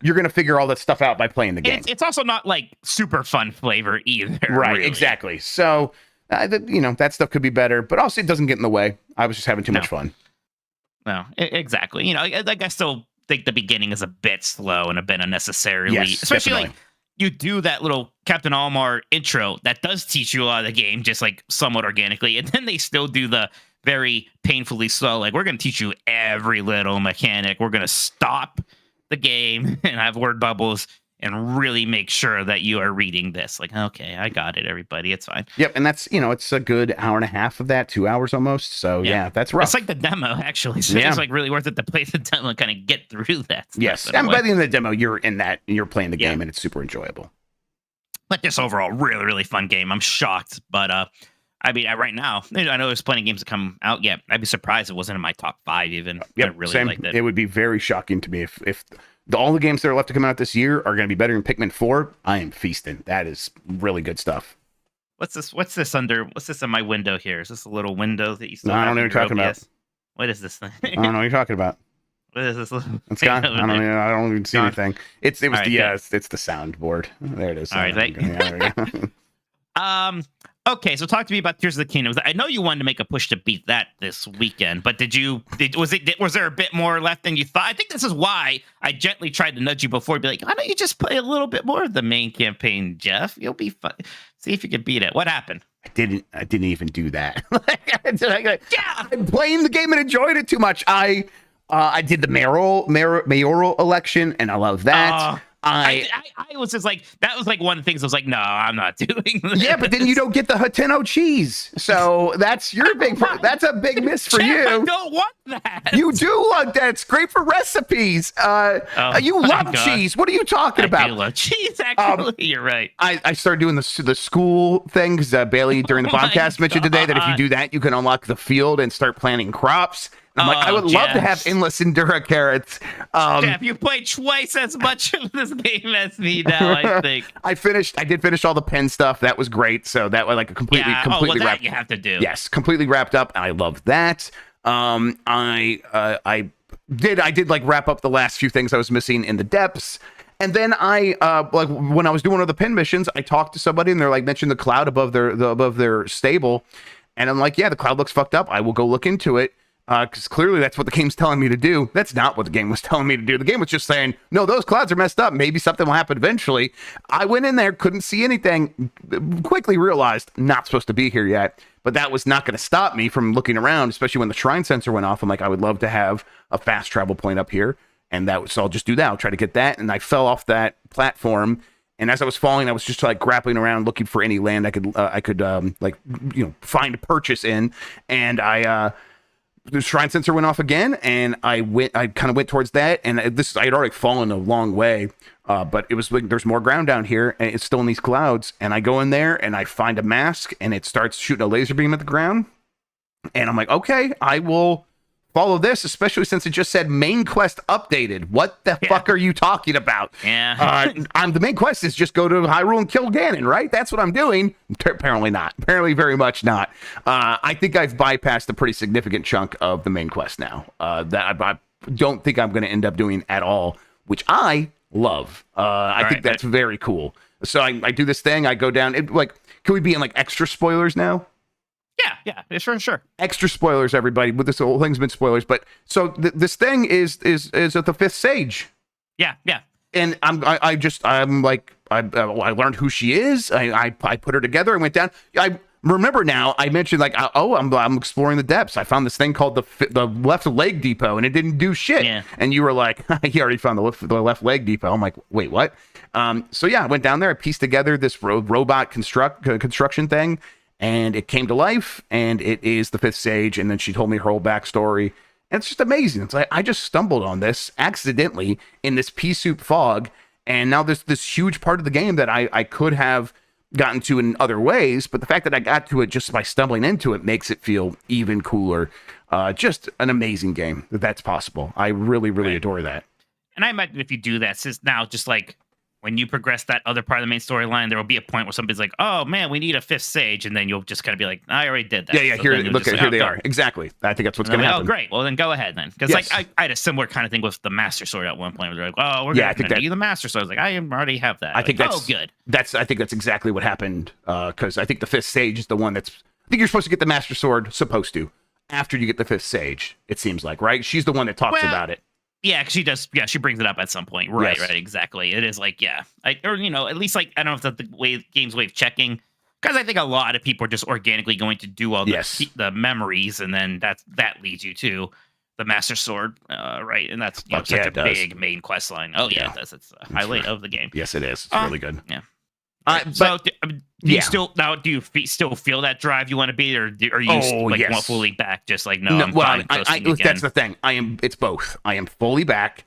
you're gonna figure all that stuff out by playing the game. It's also not like super fun flavor either. Right, really. Exactly. So that stuff could be better, but also it doesn't get in the way. I was just having too much fun. No, exactly. Like I still think the beginning is a bit slow and a bit unnecessarily, Yes, especially definitely. like you do that little Captain Almar intro that does teach you a lot of the game, just like somewhat organically, and then they still do the very painfully slow, like we're going to teach you every little mechanic. We're going to stop the game and have word bubbles and really make sure that you are reading this. Like, okay, I got it, everybody. It's fine. Yep, and that's it's a good hour and a half of that, 2 hours almost. So yeah, that's rough. It's like the demo, actually. So it's like really worth it to play the demo and kind of get through that. Yes, and by the end of the demo, you're in that and you're playing the game, and it's super enjoyable. But just overall, really, really fun game. I'm shocked, but I mean, right now, I know there's plenty of games that come out yet. I'd be surprised it wasn't in my top 5 even. Yep, I really same. liked it. It would be very shocking to me if all the games that are left to come out this year are going to be better than Pikmin 4. I am feasting. That is really good stuff. What's this in my window here? Is this a little window that you still I have don't know in what you're your talking about. OBS? What is this thing? I don't know what you're talking about. What is this? It's gone. I don't even see Gone. anything. It's the right, it's the soundboard. There it is. All right, there we go. Okay, so talk to me about Tears of the Kingdom. I know you wanted to make a push to beat that this weekend, but was there a bit more left than you thought? I think this is why I gently tried to nudge you before, be like, why don't you just play a little bit more of the main campaign, Jeff? You'll be fun. See if you can beat it. What happened? I didn't even do that. I'm playing the game and enjoyed it too much. I did the mayoral election, and I love that. I was just like, that was like one of the things I was like, no, I'm not doing this. Yeah, but then you don't get the Hateno cheese. So that's your that's a big miss for you. I don't want that. You do want that. It's great for recipes. You love cheese. What are you talking about? I do love cheese, actually. You're right. I started doing the school thing because Bailey during the podcast mentioned today that if you do that, you can unlock the field and start planting crops. I'm like, I would love to have endless Endura carrots. Jeff, you played twice as much of this game as me now, I think. I did finish all the pen stuff. That was great. So that was like a completely that wrapped. You have to do. Yes, completely wrapped up. And I love that. I did like wrap up the last few things I was missing in the depths. And then I like when I was doing one of the pen missions, I talked to somebody and they're like mentioned the cloud above their stable. And I'm like, yeah, the cloud looks fucked up. I will go look into it. Because clearly that's what the game's telling me to do. That's not what the game was telling me to do. The game was just saying, no, those clouds are messed up. Maybe something will happen eventually. I went in there, couldn't see anything, quickly realized not supposed to be here yet. But that was not going to stop me from looking around, especially when the shrine sensor went off. I'm like, I would love to have a fast travel point up here. And so I'll just do that. I'll try to get that. And I fell off that platform. And as I was falling, I was just like grappling around looking for any land I could find a purchase in. And the shrine sensor went off again, and I kind of went towards that, and I had already fallen a long way, but it was like there's more ground down here, and it's still in these clouds, and I go in there, and I find a mask, and it starts shooting a laser beam at the ground, and I'm like, okay, I will follow this, especially since it just said main quest updated. What the fuck are you talking about? Yeah. The main quest is just go to Hyrule and kill Ganon, right? That's what I'm doing. Apparently not. Apparently very much not. I think I've bypassed a pretty significant chunk of the main quest now. That I don't think I'm going to end up doing at all, which I love. I think that's very cool. So I do this thing. I go down. Can we be in like extra spoilers now? Yeah, sure. Extra spoilers, everybody. But this whole thing's been spoilers. But so this thing is at the fifth sage. Yeah. And I learned who she is. I put her together and went down. I remember now. I mentioned like, I'm exploring the depths. I found this thing called the left leg depot, and it didn't do shit. Yeah. And you were like, you already found the left leg depot. I'm like, wait, what? So yeah, I went down there. I pieced together this robot construction thing. And it came to life, and it is the fifth sage. And then she told me her whole backstory. And it's just amazing. It's like I just stumbled on this accidentally in this pea soup fog. And now there's this huge part of the game that I could have gotten to in other ways. But the fact that I got to it just by stumbling into it makes it feel even cooler. Just an amazing game that's possible. I really, really adore that. And I imagine if you do that, since now just like when you progress that other part of the main storyline, there will be a point where somebody's like, "Oh man, we need a 5th sage," and then you'll just kind of be like, "I already did that." Yeah. So Here, then you'll look just at like, here "Oh, they go." are. Exactly. I think that's what's And going to I'm like, happen. oh, great. Well, then go ahead then, because Yes. like I had a similar kind of thing with the Master Sword at one point. Where they're like, "Oh, we're Yeah, I going think to that- give you the Master Sword." I was like, "I already have that." I think like, that's oh, good. I think that's exactly what happened. Because I think the 5th sage is the one that's. I think you're supposed to get the Master Sword. Supposed to after you get the 5th sage. It seems like, right? She's the one that talks Well, about it. Yeah, 'cause she does. Yeah, she brings it up at some point. Right, Yes. right, exactly. It is like, yeah, or at least like I don't know if that's the way game's way of checking, because I think a lot of people are just organically going to do all the memories, and then that leads you to the Master Sword, right? And that's such a big main quest line. Oh yeah, it does. It's a highlight of the game. Yes, it is. It's really good. Yeah. So do you still still feel that drive you want to be, or are you want fully back? Just like no, I'm fine coasting again. That's the thing. It's both. I am fully back,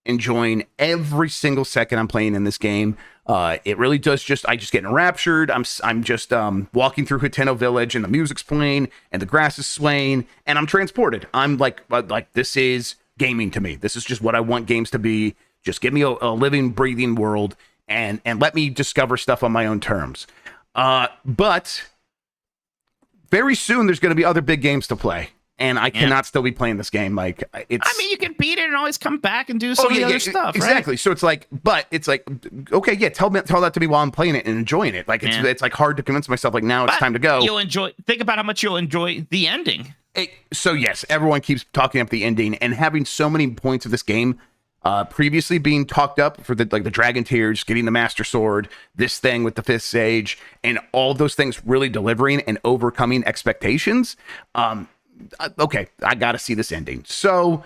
enjoying every single second I'm playing in this game. It really does I just get enraptured. I'm just walking through Hateno Village, and the music's playing, and the grass is swaying, and I'm transported. I'm like this is gaming to me. This is just what I want games to be. Just give me a living, breathing world. And let me discover stuff on my own terms. But very soon there's going to be other big games to play, and I cannot still be playing this game. Like it's. I mean, you can beat it and always come back and do some of the other stuff. Exactly. Right? So it's like, okay, yeah. Tell that to me while I'm playing it and enjoying it. Like it's like hard to convince myself. Like now it's time to go. You'll enjoy. Think about how much you'll enjoy the ending. So yes, everyone keeps talking up the ending, and having so many points of this game. Previously being talked up for the Dragon Tears, getting the Master Sword, this thing with the 5th Sage, and all those things really delivering and overcoming expectations. Okay, I got to see this ending. So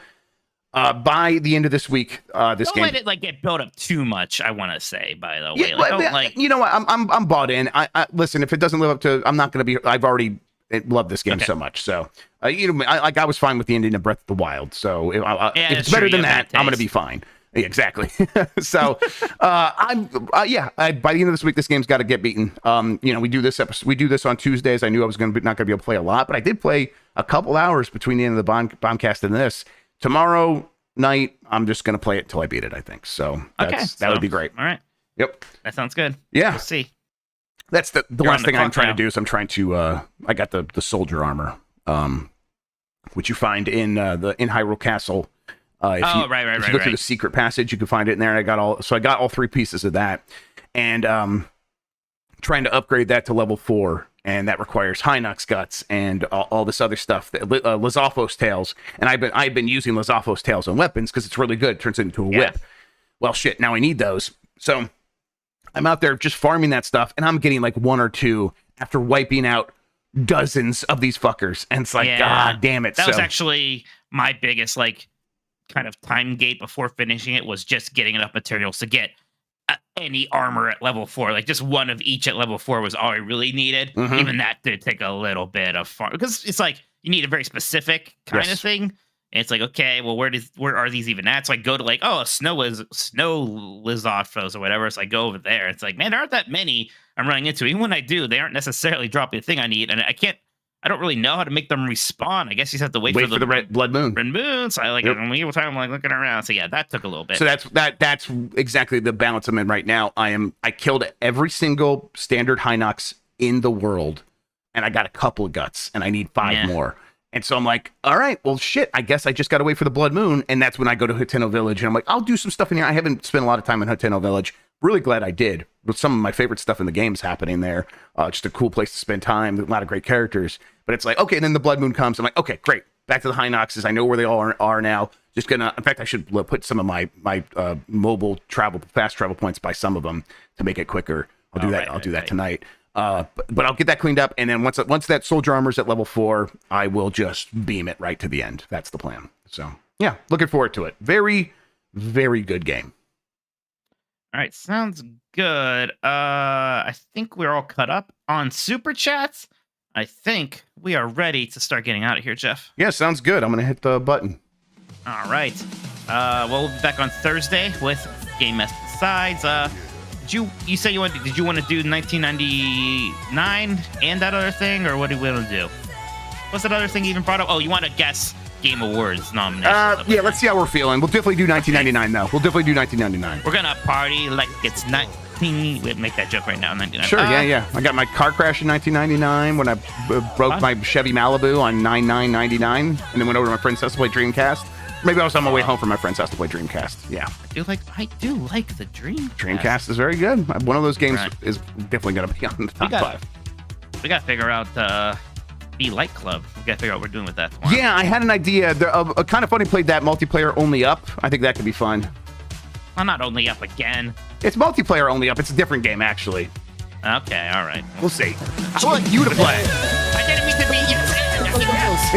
by the end of this week, this don't game. let it get built up too much. I want to say, by the way, you know what? I'm bought in. I listen. If it doesn't live up to, I'm not going to be. I've already loved this game so much. So I was fine with the ending of Breath of the Wild. So if it's better than that, I'm going to be fine. Yeah, exactly. So by the end of this week, this game's got to get beaten. We do this on Tuesdays. I knew I was not going to be able to play a lot, but I did play a couple hours between the end of the Bombcast and this. Tomorrow night, I'm just going to play it until I beat it, I think. So that would be great. All right. Yep. That sounds good. Yeah. We'll see. That's the last thing I'm trying to do is I'm trying to I got the soldier armor, which you find in Hyrule Castle. If you go through the secret passage, you can find it in there. And I got all 3 pieces of that, and trying to upgrade that to level 4, and that requires Hinox guts and all this other stuff. Lizalfos tails, and I've been using Lizalfos tails on weapons because it's really good. It turns it into a whip. Well, shit. Now I need those. So I'm out there just farming that stuff, and I'm getting like 1 or 2 after wiping out dozens of these fuckers. And it's like, God damn it. That was actually my biggest kind of time gate before finishing it, was just getting enough materials to get any armor at level 4. Like just 1 of each at level 4 was all I really needed. Mm-hmm. Even that did take a little bit of farm, because it's like you need a very specific kind of thing. And it's like, okay, well, where are these even at? So I go to snow Lizalfos or whatever. So I go over there. It's like, man, there aren't that many I'm running into. Even when I do, they aren't necessarily dropping the thing I need. And I don't really know how to make them respawn. I guess you just have to wait for the red blood moon. Red moon. So I in medieval time, I'm looking around. So yeah, that took a little bit. So that's exactly the balance I'm in right now. I killed every single standard Hinox in the world, and I got a couple of guts, and I need 5 more. And so I'm like, all right, well, shit, I guess I just got to wait for the Blood Moon. And that's when I go to Hateno Village. And I'm like, I'll do some stuff in here. I haven't spent a lot of time in Hateno Village. Really glad I did. But some of my favorite stuff in the game is happening there. Just a cool place to spend time. A lot of great characters. But it's like, okay, and then the Blood Moon comes. I'm like, okay, great. Back to the Hinoxes. I know where they all are now. Just gonna, in fact, I should put some of my mobile fast travel points by some of them to make it quicker. I'll do that. I'll do that tonight. But I'll get that cleaned up, and then once that soldier armor's at level 4, I will just beam it right to the end. That's the plan. So yeah, looking forward to it. Very, very good game. All right, sounds good. I think we're all cut up on super chats. I think we are ready to start getting out of here, Jeff. Yeah, sounds good. I'm gonna hit the button. All right. We'll be back on Thursday with Game Mess Decides. You say did you want to do 1999 and that other thing, or what do we want to do? What's that other thing you even brought up? Oh, you want to guess Game Awards nominations. Yeah, let's see how we're feeling. We'll definitely do 1999 though. We'll definitely do 1999. We're gonna party like it's 19. We'll make that joke right now. 99. Sure, yeah. I got my car crash in 1999 when I broke my Chevy Malibu on 9/9/99, and then went over to my friend's house to play Dreamcast. Maybe I was on my way home from my friend's house to play Dreamcast. Yeah. I do like the Dreamcast. Dreamcast is very good. One of those games is definitely going to be on the top 5. We got to figure out the Light Club. We got to figure out what we're doing with that tomorrow. Yeah, I had an idea. A kind of funny played that multiplayer only up. I think that could be fun. I'm not only up again. It's multiplayer only up. It's a different game, actually. Okay, all right. We'll see. I want you to play. I didn't mean to be you.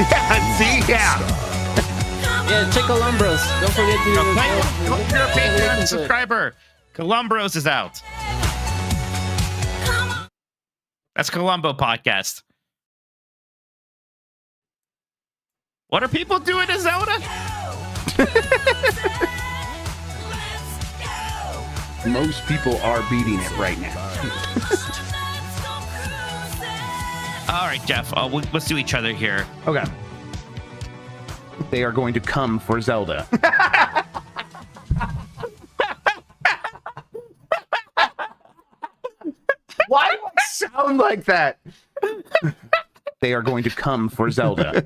Yeah, see? Yeah. Yeah, check Columbros. Don't forget to You're a Patreon listen to it. subscriber. Columbros is out. That's Columbo Podcast. What are people doing to Zelda? Most people are beating it right now. All right, Jeff. Let's do each other here. Okay. They are going to come for Zelda. Why do I sound like that? They are going to come for Zelda.